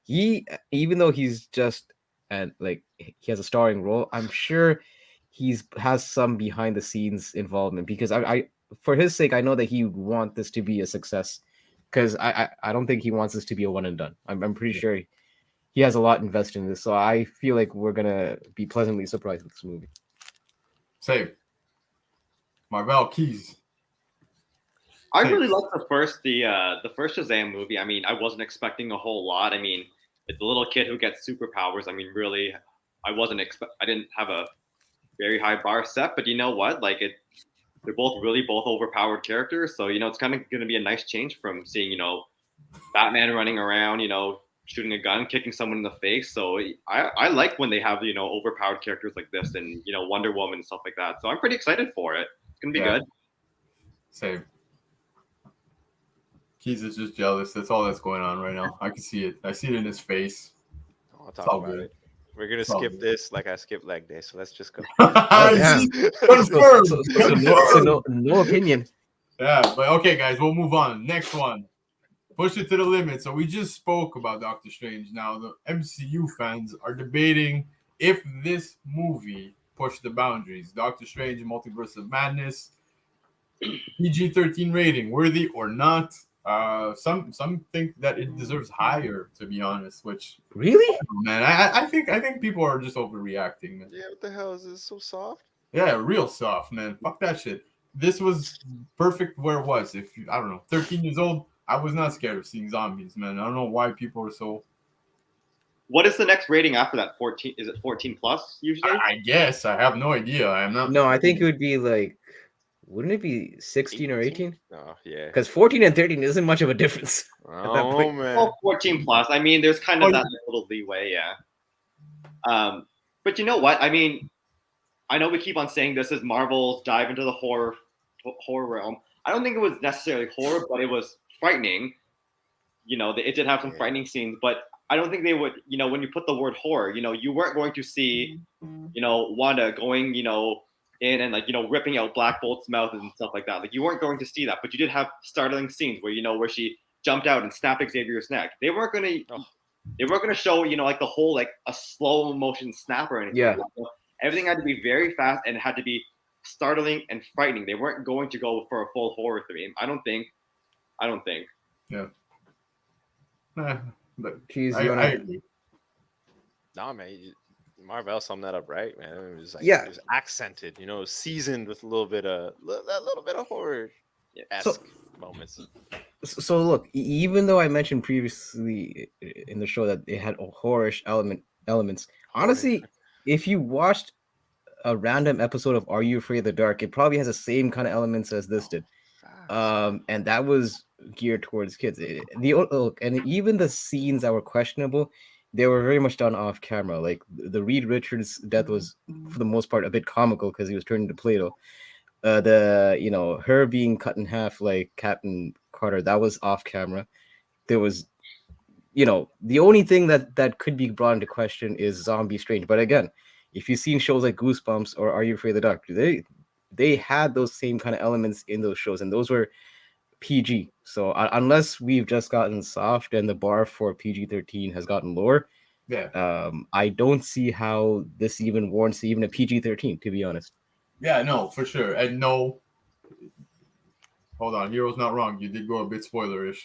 even though he's just he has a starring role, I'm sure has some behind the scenes involvement because I for his sake, I know that he would want this to be a success because I don't think he wants this to be a one and done. I'm pretty sure he has a lot invested in this. So I feel like we're gonna be pleasantly surprised with this movie. Same. Marvel, Keys. I really liked the first Shazam movie. I mean, I wasn't expecting a whole lot. I mean, it's a little kid who gets superpowers. I mean, really, I didn't have a very high bar set, but you know what? They're both overpowered characters. So, it's kind of going to be a nice change from seeing, Batman running around, shooting a gun, kicking someone in the face. So I like when they have, overpowered characters like this and, Wonder Woman and stuff like that. So I'm pretty excited for it. It's going to be good. Same. Keys is just jealous. That's all that's going on right now. I can see it. I see it in his face. I'll talk about it. We're going to skip this like I skipped leg day. So let's just go. Confirmed. So no opinion. Yeah, but okay, guys, we'll move on. Next one. Push it to the limit. So we just spoke about Doctor Strange. Now the MCU fans are debating if this movie pushed the boundaries. Doctor Strange, Multiverse of Madness, PG-13 rating, worthy or not? Some think that it deserves higher, to be honest. Which really, man, I think people are just overreacting. Man. Yeah, what the hell is this? So soft? Yeah, real soft, man. Fuck that shit. This was perfect where it was. If I don't know, 13 years old. I was not scared of seeing zombies, man. I don't know why people are so. What is the next rating after that? 14? Is it 14 plus usually? I guess I have no idea. I'm not. No, I think it would be wouldn't it be 16 or 18? Oh yeah. Because 14 and 13 isn't much of a difference. Oh man. Well, 14 plus. I mean, there's kind of that little leeway, yeah. But you know what? I mean, I know we keep on saying this is Marvel's dive into the horror realm. I don't think it was necessarily horror, but it was frightening. It did have some frightening scenes, but I don't think they would, when you put the word horror, you weren't going to see, Wanda going, in and ripping out Black Bolt's mouth and stuff like that. You weren't going to see that, but you did have startling scenes where, where she jumped out and snapped Xavier's neck. They weren't going to show, the whole, a slow motion snap or anything. Yeah. Like that. Everything had to be very fast and it had to be startling and frightening. They weren't going to go for a full horror theme. I don't think. Yeah. But Jeez, I you wanna... agree. Nah, man, Marvel summed that up right, man. It was like Yeah. it was accented, seasoned with a little bit of horror esque moments. So look, even though I mentioned previously in the show that it had a horrorish elements, honestly, if you watched a random episode of Are You Afraid of the Dark, it probably has the same kind of elements as this did. And that was geared towards kids. Look, and even the scenes that were questionable, they were very much done off camera. Like the Reed Richards death was, for the most part, a bit comical because he was turned into Play-Doh. Her being cut in half like Captain Carter, that was off camera. There was, the only thing that could be brought into question is Zombie Strange. But again, if you've seen shows like Goosebumps or Are You Afraid of the Dark, they had those same kind of elements in those shows, and those were PG. So unless we've just gotten soft and the bar for PG-13 has gotten lower, I don't see how this even warrants even a PG-13, to be honest. Yeah, no, for sure. And no, hold on, Hero's not wrong. You did go a bit spoilerish,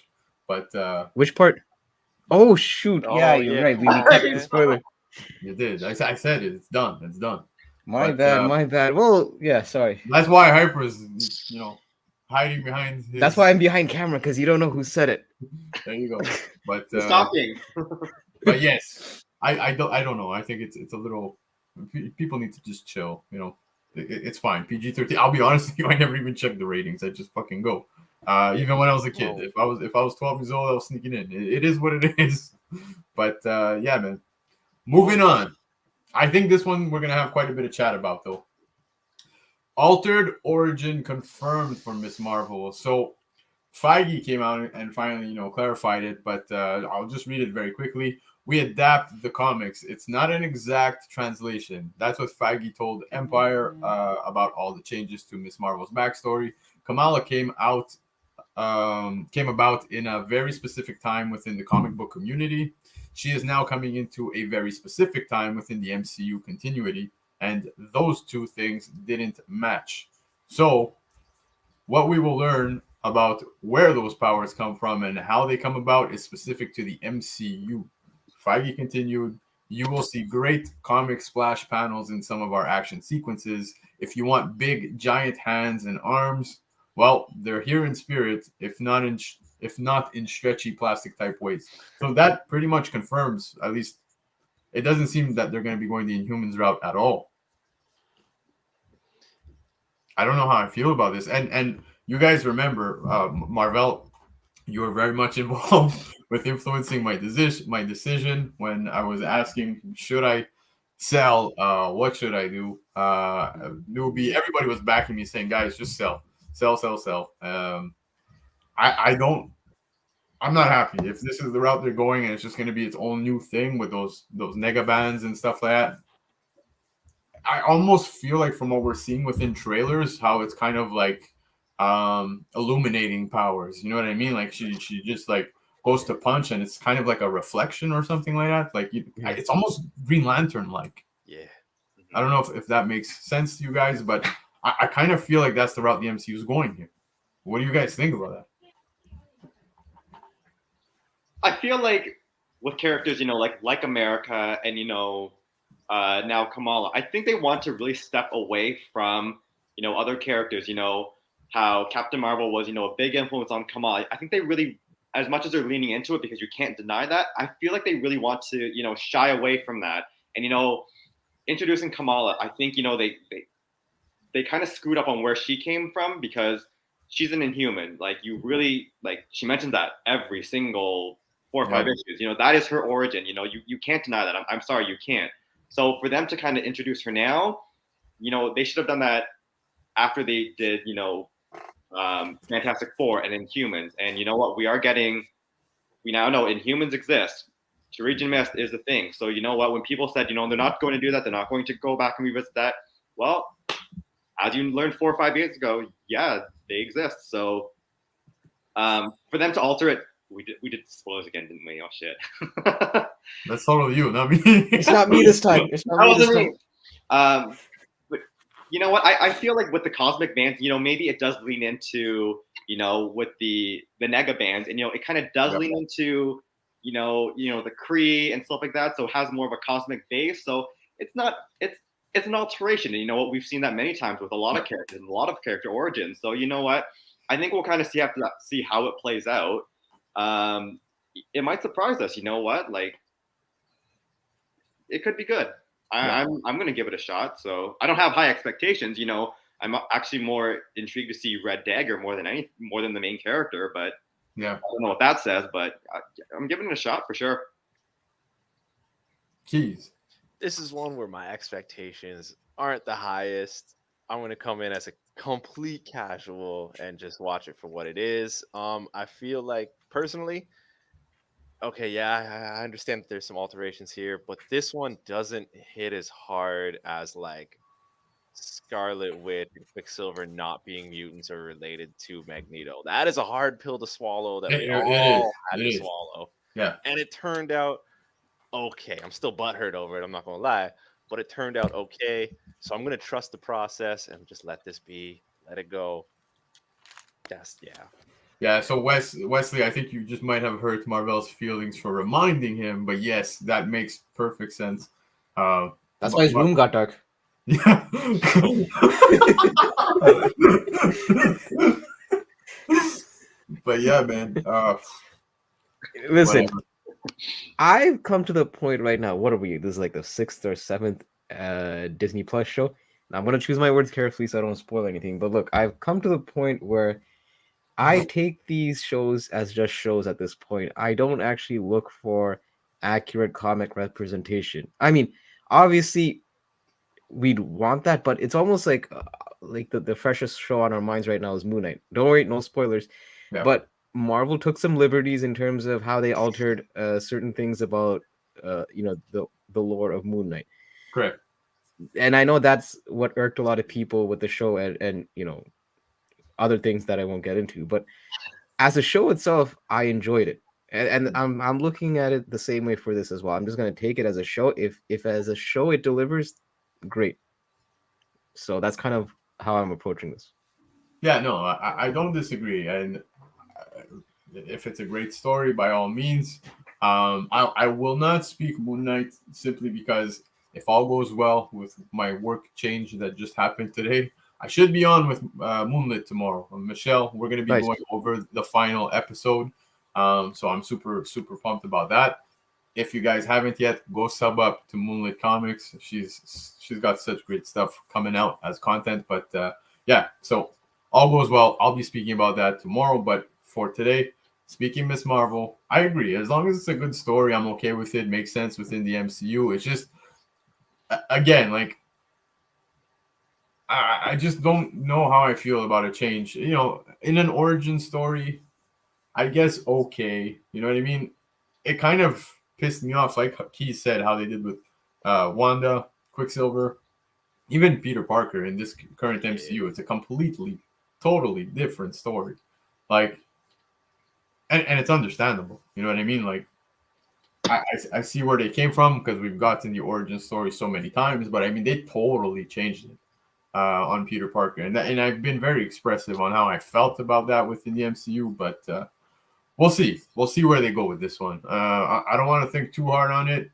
but which part? Oh shoot! Yeah, you're right. We cut the spoiler. You did. I said it. It's done. It's done. My bad. Well, yeah, sorry. That's why Hyper is, hiding behind. That's why I'm behind camera, because you don't know who said it. There you go. But stalking. But yes, I don't know. I think it's a little. People need to just chill. It's fine. PG-13. I'll be honest with you. I never even checked the ratings. I just fucking go. Even when I was a kid, if I was 12 years old, I was sneaking in. It is what it is. But yeah, man. Moving on. I think this one we're gonna have quite a bit of chat about, though. Altered origin confirmed for Miss Marvel. So Feige came out and finally, clarified it. But I'll just read it very quickly. We adapt the comics. It's not an exact translation. That's what Feige told Empire about all the changes to Miss Marvel's backstory. Kamala came about in a very specific time within the comic book community. She is now coming into a very specific time within the MCU continuity, and those two things didn't match. So what we will learn about where those powers come from and how they come about is specific to the MCU. Feige continued, you will see great comic splash panels in some of our action sequences. If you want big, giant hands and arms, well, they're here in spirit, if not in stretchy plastic type ways. So that pretty much confirms, at least, it doesn't seem that they're going to be going the Inhumans route at all. I don't know how I feel about this. And you guys remember, Marvel, you were very much involved with influencing my decision when I was asking, should I sell? What should I do? Newbie, everybody was backing me, saying, guys, just sell. I'm not happy if this is the route they're going and it's just going to be its own new thing with those nega bands and stuff like that. I almost feel like from what we're seeing within trailers, how it's kind of like illuminating powers. You know what I mean? Like she just like goes to punch and it's kind of like a reflection or something like that. Like it's almost Green Lantern like. Yeah. I don't know if that makes sense to you guys, but I kind of feel like that's the route the MCU is going here. What do you guys think about that? I feel like with characters, like America and, now Kamala, I think they want to really step away from, other characters, how Captain Marvel was, a big influence on Kamala. I think they really, as much as they're leaning into it, because you can't deny that, I feel like they really want to, shy away from that. And, introducing Kamala, I think, they kind of screwed up on where she came from because she's an Inhuman. Like she mentions that every single 4 or 5 issues. That is her origin. You can't deny that. I'm sorry, you can't. So for them to kind of introduce her now, they should have done that after they did, Fantastic Four and Inhumans. And you know what? We now know Inhumans exist. Terrigen Mist is the thing. So you know what? When people said, they're not going to do that, they're not going to go back and revisit that. Well, as you learned 4 or 5 years ago, yeah, they exist. So for them to alter it, we did spoilers again, didn't we? Oh shit. That's totally you, not me. It's not me this time. But you know what? I feel like with the cosmic bands, maybe it does lean into, with the nega bands, and it kind of does lean into, the Kree and stuff like that. So it has more of a cosmic base. So it's not it's an alteration. And what, we've seen that many times with a lot of characters and a lot of character origins. So you know what? I think we'll kind of see how it plays out. It might surprise us. You know what? Like, it could be good. I'm going to give it a shot. So I don't have high expectations. I'm actually more intrigued to see Red Dagger more than the main character. But yeah, I don't know what that says. But I'm giving it a shot for sure. Keys. This is one where my expectations aren't the highest. I'm going to come in as a complete casual and just watch it for what it is. I feel like personally, okay, yeah, I understand that there's some alterations here, but this one doesn't hit as hard as like Scarlet Witch and Quicksilver not being mutants or related to Magneto. That is a hard pill to swallow that we all had to swallow. Yeah. And it turned out okay. I'm still butthurt over it, I'm not going to lie, but it turned out okay. So I'm going to trust the process and just let this be, let it go. Yeah, so Wesley, I think you just might have hurt Marvel's feelings for reminding him, but yes, that makes perfect sense. That's why his room got dark. Yeah. But yeah, man. Listen, whatever. I've come to the point right now. What are we? This is like the 6th or 7th Disney Plus show. Now, I'm going to choose my words carefully so I don't spoil anything. But look, I've come to the point where I take these shows as just shows at this point. I don't actually look for accurate comic representation. I mean, obviously, we'd want that, but it's almost like the freshest show on our minds right now is Moon Knight. Don't worry, no spoilers. Yeah. But Marvel took some liberties in terms of how they altered certain things about the lore of Moon Knight. Correct. And I know that's what irked a lot of people with the show and other things that I won't get into. But as a show itself, I enjoyed it. And I'm looking at it the same way for this as well. I'm just going to take it as a show. If as a show it delivers, great. So that's kind of how I'm approaching this. Yeah, no, I don't disagree. And if it's a great story, by all means. I will not speak Moon Knight simply because if all goes well with my work change that just happened today, I should be on with Moonlit tomorrow. Michelle, we're going to be going over the final episode. So I'm super, super pumped about that. If you guys haven't yet, go sub up to Moonlit Comics. She's got such great stuff coming out as content. But yeah, so all goes well. I'll be speaking about that tomorrow. But for today, speaking Miss Marvel, I agree. As long as it's a good story, I'm okay with it. Makes sense within the MCU. It's just, again, like, I just don't know how I feel about a change. In an origin story, I guess okay. You know what I mean? It kind of pissed me off, like Keith said, how they did with Wanda, Quicksilver, even Peter Parker in this current MCU. It's a completely, totally different story. Like, and it's understandable. You know what I mean? Like, I see where they came from because we've gotten the origin story so many times, but I mean, they totally changed it. On Peter Parker, and I've been very expressive on how I felt about that within the MCU, but we'll see where they go with this one. I don't want to think too hard on it,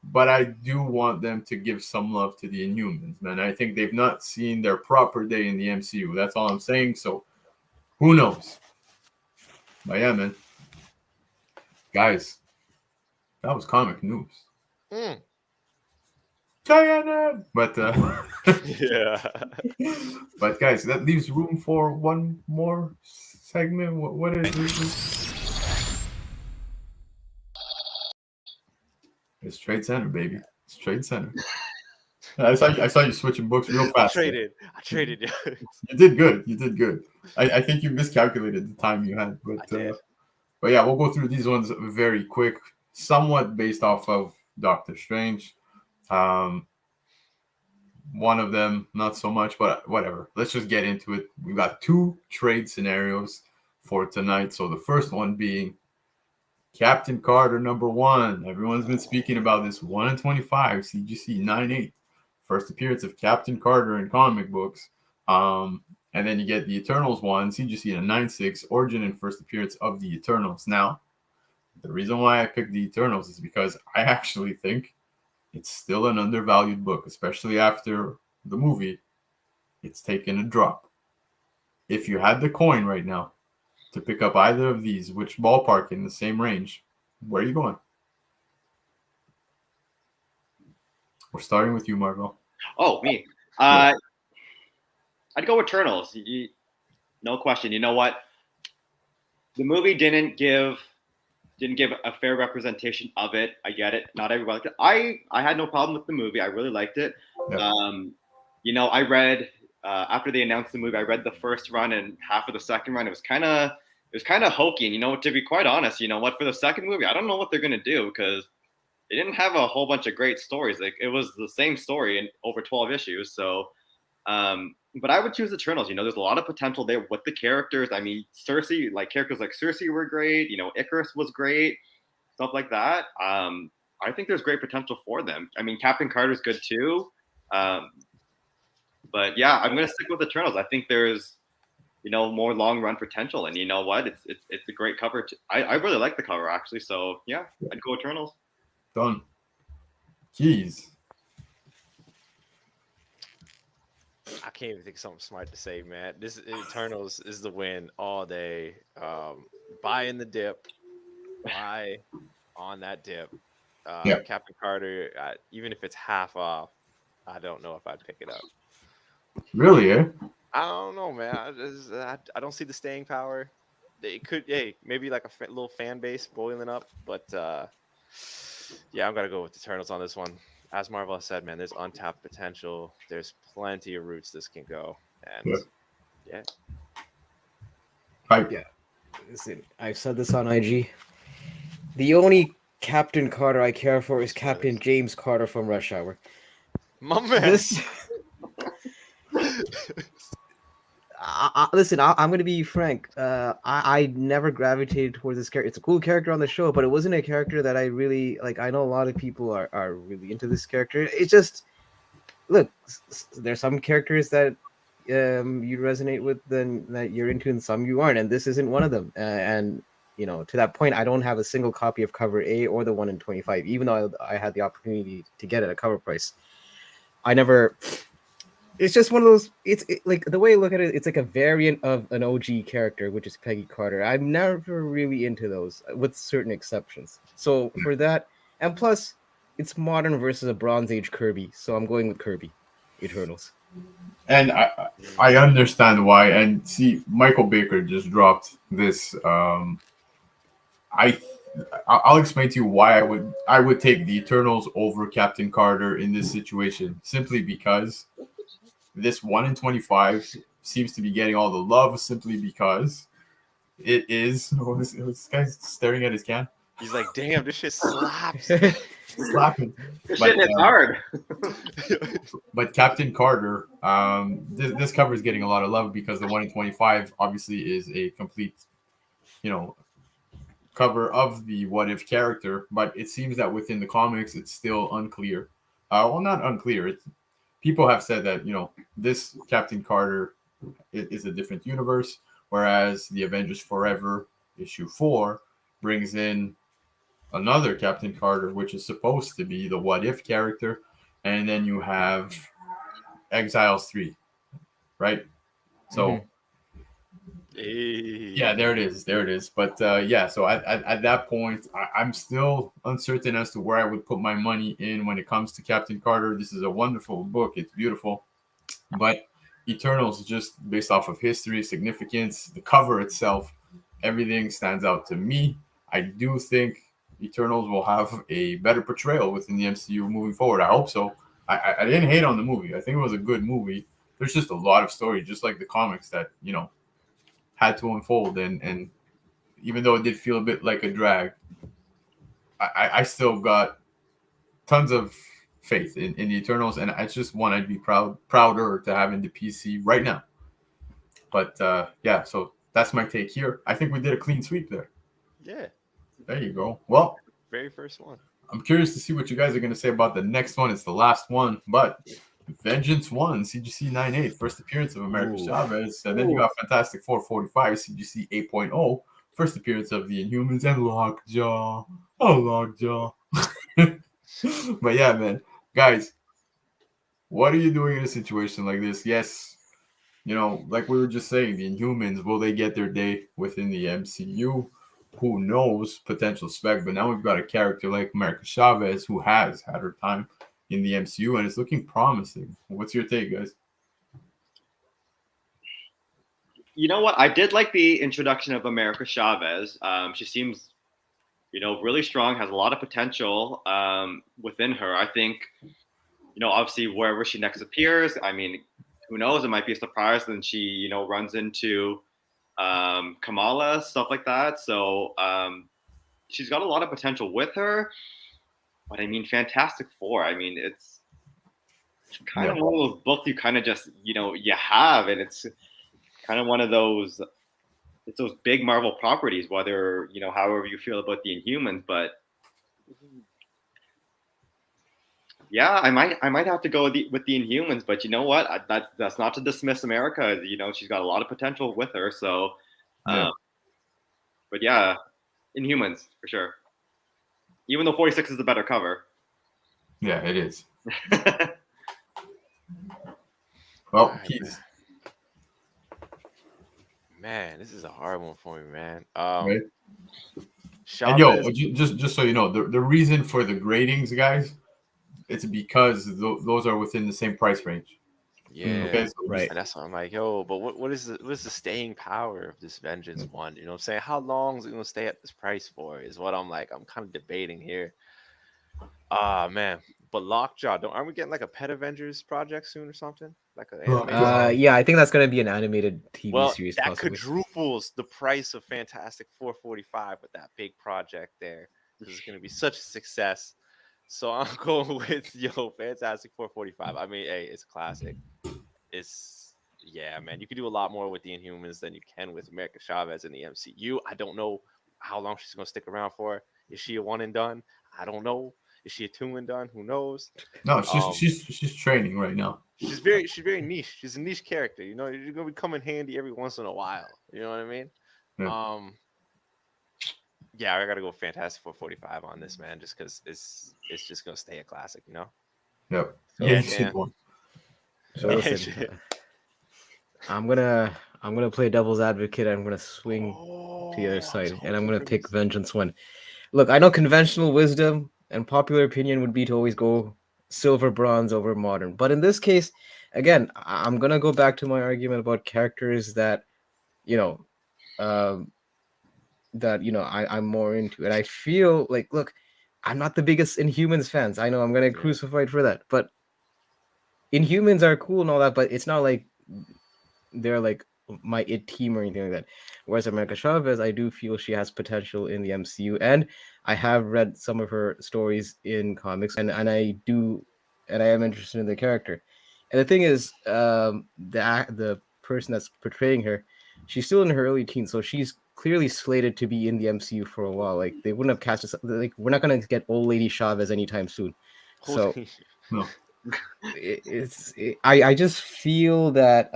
but I do want them to give some love to the Inhumans, man. I think they've not seen their proper day in the MCU. That's all I'm saying. So who knows? But yeah, man, guys, that was comic news. But yeah. But guys, that leaves room for one more segment. What is it? It's Tradecentre, baby. It's Tradecentre. I saw you switching books real fast. I traded. You did good. I think you miscalculated the time you had, but yeah, we'll go through these ones very quick, somewhat based off of Doctor Strange. One of them, not so much, but whatever. Let's just get into it. We've got 2 trade scenarios for tonight. So the first one being Captain Carter #1. Everyone's been speaking about this 1 in 25 CGC 9/8 first appearance of Captain Carter in comic books. And then you get the Eternals one, CGC in a 9.6, origin and first appearance of the Eternals. Now, the reason why I picked the Eternals is because I actually think it's still an undervalued book, especially after the movie. It's taken a drop. If you had the coin right now to pick up either of these, which ballpark in the same range, where are you going? We're starting with you, Margot. Oh, me. I'd go Eternals. No question. You know what? The movie didn't give a fair representation of it. I get it. Not everybody liked it. I had no problem with the movie. I really liked it. Yeah. I read after they announced the movie, I read the first run and half of the second run. It was kind of hokey. And, to be quite honest, for the second movie, I don't know what they're gonna do because they didn't have a whole bunch of great stories. Like it was the same story in over 12 issues. So, but I would choose Eternals. There's a lot of potential there with the characters. I mean, Cersei, characters like Cersei were great. Icarus was great, stuff like that. I think there's great potential for them. I mean, Captain Carter's good too. But yeah, I'm gonna stick with Eternals. I think there's, more long run potential. And you know what? It's a great cover. I really like the cover actually. So yeah, I'd go Eternals. Done. Keys. I can't even think of something smart to say, man. This Eternals is the win all day. Buy in the dip. Buy on that dip. Yep. Captain Carter, even if it's half off, I don't know if I'd pick it up. Really, eh? I don't know, man. I don't see the staying power. It could, maybe like a little fan base boiling up, but yeah, I'm gonna go with the Eternals on this one. As Marvel said, man, there's untapped potential. There's plenty of routes this can go, and yeah. Right. Yeah. Listen, I've said this on IG. The only Captain Carter I care for is Captain James Carter from Rush Hour. My man. Listen, I'm going to be frank. I never gravitated towards this character. It's a cool character on the show, but it wasn't a character that I really like. I know a lot of people are really into this character. It's just, look, there's some characters that you resonate with, then that you're into, and some you aren't, and this isn't one of them. And to that point, I don't have a single copy of Cover A or the one in 25, even though I had the opportunity to get it at cover price. I never. It's just one of those. It's like the way I look at it. It's like a variant of an OG character, which is Peggy Carter. I'm never really into those, with certain exceptions. So for that, and plus, it's modern versus a Bronze Age Kirby. So I'm going with Kirby, Eternals. And I understand why. And see, Michael Baker just dropped this. I'll explain to you why I would take the Eternals over Captain Carter in this situation, simply because this 1 in 25 seems to be getting all the love simply because it is. Oh, this guy's staring at his can. He's like, damn, this shit slaps. Slapping. This shit hits hard. But Captain Carter, this cover is getting a lot of love because the 1 in 25 obviously is a complete, cover of the What If character. But it seems that within the comics, it's still unclear. Well, not unclear. People have said that, this Captain Carter is a different universe, whereas the Avengers Forever issue 4 brings in another Captain Carter, which is supposed to be the What If character. And then you have Exiles 3, right? So, yeah, there it is. But so at that point, I'm still uncertain as to where I would put my money in when it comes to Captain Carter. This is a wonderful book. It's beautiful. But Eternals, just based off of history, significance, the cover itself, everything stands out to me. I do think Eternals will have a better portrayal within the MCU moving forward. I hope so. I didn't hate on the movie. I think it was a good movie. There's just a lot of story, just like the comics, that, had to unfold, and even though it did feel a bit like a drag, I still got tons of faith in the Eternals, and it's just one I'd be prouder to have in the PC right now. But so that's my take here. I think we did a clean sweep there. Yeah, there you go. Well, very first one. I'm curious to see what you guys are going to say about the next one. It's the last one, but Vengeance 1, CGC 9.8, first appearance of America Ooh. Chavez. And then you got Fantastic Four 45, CGC 8.0, first appearance of the Inhumans and Lockjaw. Oh, Lockjaw. But yeah, man. Guys, what are you doing in a situation like this? Yes, like we were just saying, the Inhumans, will they get their day within the MCU? Who knows? Potential spec. But now we've got a character like America Chavez who has had her time in the MCU and it's looking promising. What's your take, guys? You know what? I did like the introduction of America Chavez. She seems, really strong, has a lot of potential within her. I think, obviously wherever she next appears, I mean, who knows? It might be a surprise. Then she, runs into Kamala, stuff like that. So she's got a lot of potential with her. But I mean, Fantastic Four, I mean, it's kind of one of those books you kind of just, you have, and it's kind of one of those, it's those big Marvel properties, whether, however you feel about the Inhumans, but yeah, I might have to go with the Inhumans, but you know what? That's not to dismiss America. She's got a lot of potential with her. So, but yeah, Inhumans for sure. Even though 46 is the better cover. Yeah, it is. Well, Keith. Man, this is a hard one for me, man. Right? Chavez, And just so you know, the reason for the gradings, guys, it's because those are within the same price range. yeah, Okay, so Right. and that's why I'm like, yo, but what is the staying power of this Vengeance one? You know what I'm saying? How long is it gonna stay at this price for? Is what I'm kind of debating here. Ah, man, but Lockjaw, aren't we getting like a Pet Avengers project soon or something? Like an animated? Yeah, I think that's gonna be an animated TV Well, series that possibly. quadruples the price of Fantastic 445 with that big project there. This is going to be such a success. So I'm going with Fantastic 445. I mean, hey, it's classic. Man, you can do a lot more with the Inhumans than you can with America Chavez in the MCU. I don't know how long she's going to stick around for. Is she a one and done? I don't know. Is she a two and done? Who knows? No, she's training right now. She's very niche. She's a niche character. You're gonna be come in handy every once in a while. You know what I mean? Yeah. I gotta go Fantastic 445 on this, man, just because it's just gonna stay a classic, Yep. So, Yeah, So listen, I'm gonna play devil's advocate. I'm gonna swing to the other side, and I'm gonna pick Vengeance 1. Look, I know conventional wisdom and popular opinion would be to always go silver, bronze over modern, but in this case, again, I'm gonna go back to my argument about characters that I'm more into, and I feel like, look, I'm not the biggest Inhumans fans. I know I'm gonna get crucified for that, but Inhumans are cool and all that, but it's not like they're like my it team or anything like that. Whereas America Chavez, I do feel she has potential in the MCU, and I have read some of her stories in comics, and I am interested in the character. And the thing is, the person that's portraying her, she's still in her early teens, so she's clearly slated to be in the MCU for a while. Like, they wouldn't have cast us. Like, we're not gonna get old lady Chavez anytime soon. So No. I just feel that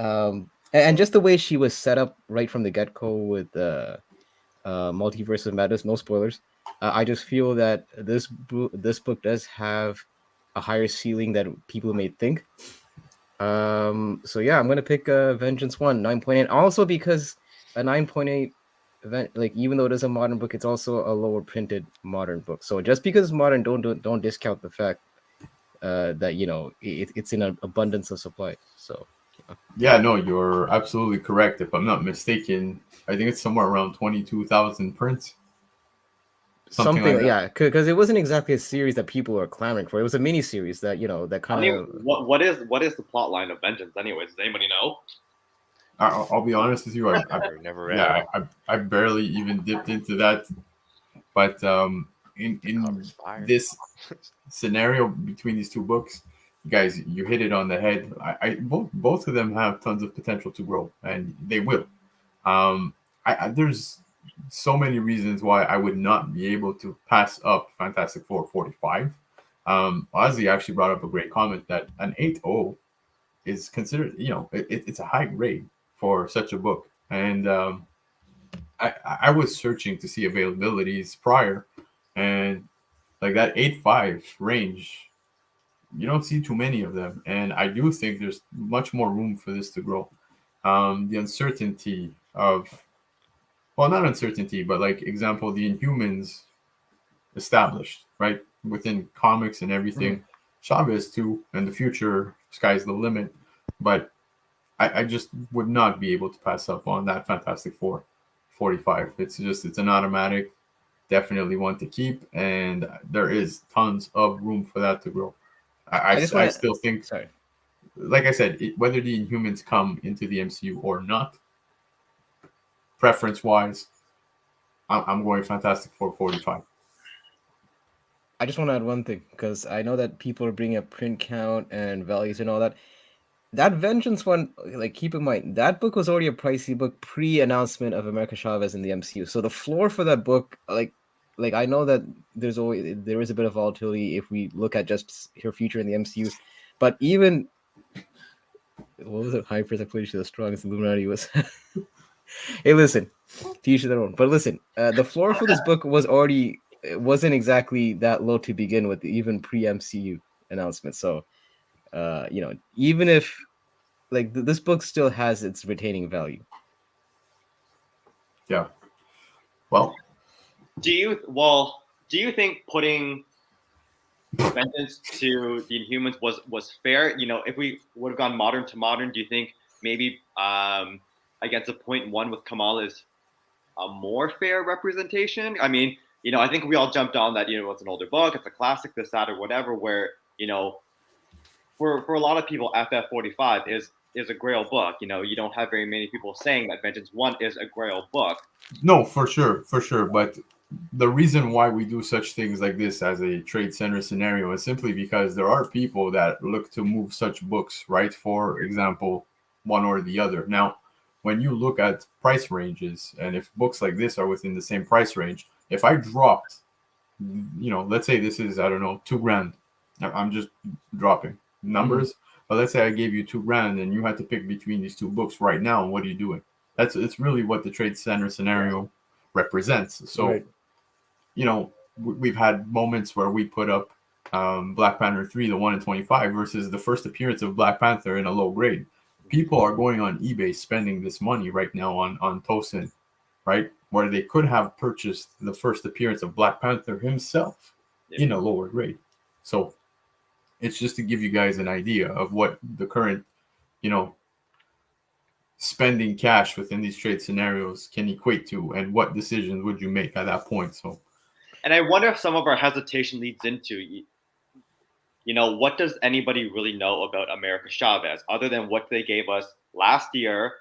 and just the way she was set up right from the get-go with Multiverse of Madness, no spoilers. I just feel that this book does have a higher ceiling than people may think. So yeah, I'm gonna pick Vengeance 1, 9.8. Also because a 9.8 event, like, even though it is a modern book, it's also a lower printed modern book. So just because it's modern, don't discount the fact that it's in an abundance of supply. So yeah, no, you're absolutely correct. If I'm not mistaken, I think it's somewhere around 22,000 prints. Something like that. Yeah, because it wasn't exactly a series that people are clamoring for. It was a mini series that that kind of. What is the plot line of Vengeance, anyways? Does anybody know? I'll be honest with you, I never read. I barely even dipped into that, but in this scenario between these two books, guys, you hit it on the head. Both of them have tons of potential to grow, and they will. There's so many reasons why I would not be able to pass up Fantastic Four 45. Ozzy actually brought up a great comment that an 8.0 is considered, it's a high grade for such a book. And I was searching to see availabilities prior, and like that 8.5 range, you don't see too many of them. And I do think there's much more room for this to grow. The uncertainty of, well, not uncertainty, but like example, the Inhumans established, right? Within comics and everything. Chavez too, and the future, sky's the limit. But I just would not be able to pass up on that Fantastic Four 45. It's an automatic, definitely one to keep, and there is tons of room for that to grow. I still think, sorry, like I said, whether the Inhumans come into the MCU or not, preference-wise, I'm going Fantastic Four 45. I just want to add one thing, because I know that people are bringing up print count and values and all that. That Vengeance one, like, keep in mind, that book was already a pricey book pre-announcement of America Chavez in the MCU. So the floor for that book, like I know that there is a bit of volatility if we look at just her future in the MCU. But even, what was it? Hyper the strongest Illuminati was. Hey, listen, to each their own. But listen, the floor for this book wasn't exactly that low to begin with, even pre-MCU announcement. So, even if like this book still has its retaining value. Yeah. Well, do you think putting Vengeance to the Inhumans was fair? If we would have gone modern to modern, do you think maybe against a 0.1 with Kamal is a more fair representation? I mean, I think we all jumped on that, it's an older book, it's a classic, this, that, or whatever, where, for a lot of people, FF45 is a Grail book. You don't have very many people saying that Vengeance 1 is a Grail book. No, for sure. But the reason why we do such things like this as a trade center scenario is simply because there are people that look to move such books, right? For example, one or the other. Now, when you look at price ranges, and if books like this are within the same price range, if I dropped, let's say this is, I don't know, $2,000. I'm just dropping numbers, but let's say I gave you $2,000 and you had to pick between these two books right now. What are you doing? It's really what the trade center scenario represents. So, right. We've had moments where we put up Black Panther 3, the 1 in 25, versus the first appearance of Black Panther in a low grade. People are going on eBay spending this money right now on Tosin, right? Where they could have purchased the first appearance of Black Panther himself in a lower grade. So it's just to give you guys an idea of what the current, spending cash within these trade scenarios can equate to, and what decisions would you make at that point. So, and I wonder if some of our hesitation leads into, what does anybody really know about America Chavez other than what they gave us last year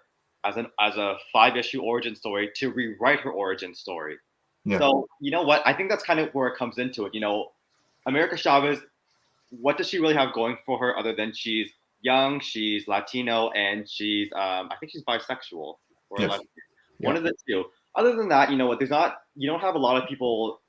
as a 5-issue origin story to rewrite her origin story? Yeah. So, you know what? I think that's kind of where it comes into it. America Chavez, what does she really have going for her other than she's young, she's Latino, and she's I think she's bisexual, or yes. One of the two. Other than that, you don't have a lot of people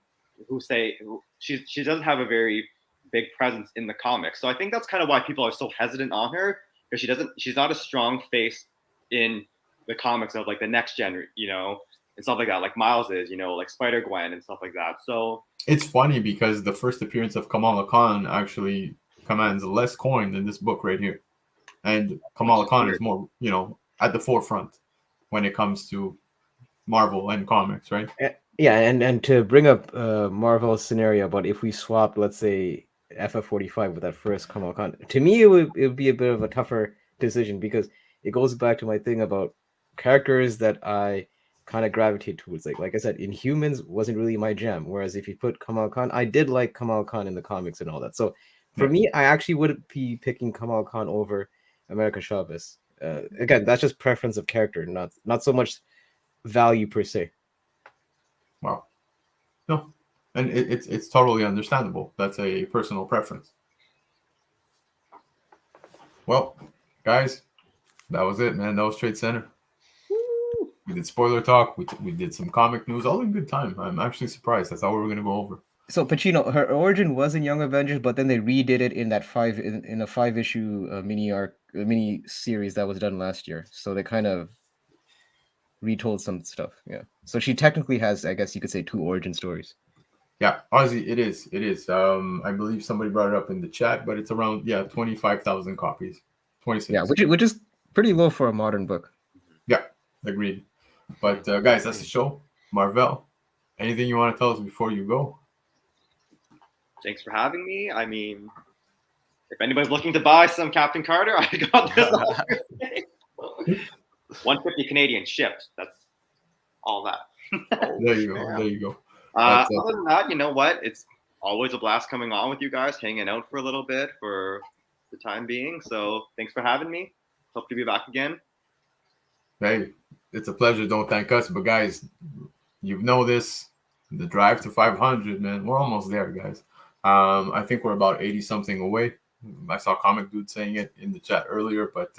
who say she doesn't have a very big presence in the comics. So I think that's kind of why people are so hesitant on her, because she's not a strong face in the comics of like the next gen, and stuff like that, like Miles is, like Spider-Gwen and stuff like that. So it's funny because the first appearance of Kamala Khan actually commands less coin than this book right here. And Kamala Khan is more, at the forefront when it comes to Marvel and comics, right? Yeah, and to bring up Marvel's scenario, but if we swapped, let's say, FF45 with that first Kamala Khan, to me it would be a bit of a tougher decision, because it goes back to my thing about characters that I kind of gravitate towards. Like I said, Inhumans wasn't really my jam, whereas if you put Kamala Khan, I did like Kamala Khan in the comics and all that. So for me, I actually would be picking Kamala Khan over America Chavez. Again, that's just preference of character, not so much value per se. Wow. No, and it's totally understandable. That's a personal preference. Well, guys, that was it, man. That was Trade Center. We did spoiler talk. We did some comic news, all in good time. I'm actually surprised. I thought we were going to go over. So Pacino, her origin was in Young Avengers, but then they redid it in that in a 5 issue mini series that was done last year. So they kind of retold some stuff. Yeah. So she technically has, I guess you could say, 2 origin stories. Yeah, Ozzy, it is. It is. I believe somebody brought it up in the chat, but it's around 25,000 copies. 26. Yeah, which is pretty low for a modern book. Yeah, agreed. But guys, that's the show. Marvel, anything you want to tell us before you go? Thanks for having me. I mean, if anybody's looking to buy some Captain Carter, I got this. 150 Canadian shipped. That's all that. There you go. There you go. Other than that, you know what? It's always a blast coming on with you guys, hanging out for a little bit for the time being. So thanks for having me. Hope to be back again. Hey, it's a pleasure. Don't thank us. But guys, you know this. The drive to 500, man. We're almost there, guys. I think we're about 80 something away. I saw Comic.Dood saying it in the chat earlier, but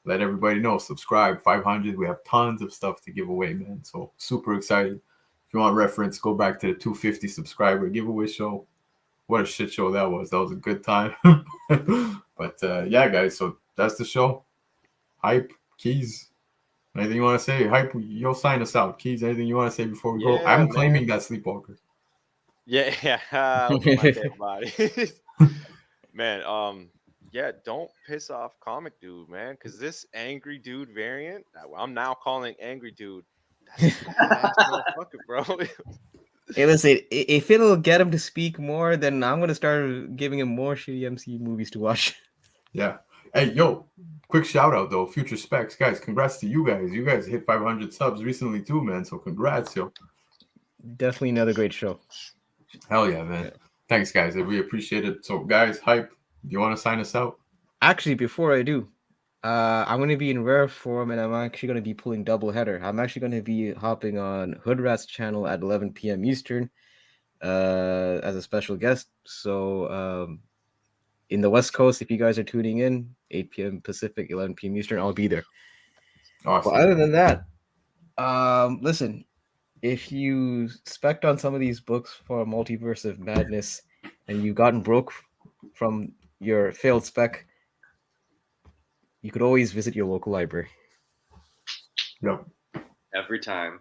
let everybody know. Subscribe, 500. We have tons of stuff to give away, man. So super excited. If you want reference, go back to the 250 subscriber giveaway show. What a shit show that was. That was a good time. But yeah, guys. So that's the show. Hype, Keys. Anything you want to say? Hype, you'll sign us out. Keys, anything you want to say before we go? I'm claiming that Sleepwalker. Yeah. Look at my dead body. Man, yeah, don't piss off Comic.Dood, man, because this Angry Dude variant, I'm now calling Angry Dude. That's a motherfucker, bro. Hey, listen, if it'll get him to speak more, then I'm gonna start giving him more shitty MCU movies to watch. Yeah. Hey, yo, quick shout out though, Future Specs, guys. Congrats to you guys. You guys hit 500 subs recently too, man. So congrats, yo. Definitely another great show. Hell yeah, man. Yeah. Thanks, guys. We appreciate it. So, guys, Hype, do you want to sign us out? Actually, before I do, I'm going to be in rare form, and I'm actually going to be pulling double header. I'm actually going to be hopping on Hoodrat's channel at 11 p.m. Eastern as a special guest. So, in the West Coast, if you guys are tuning in, 8 p.m. Pacific, 11 p.m. Eastern, I'll be there. Awesome. But other than that, listen, if you spec'd on some of these books for Multiverse of Madness and you've gotten broke from your failed spec, you could always visit your local library. Yep. Every time.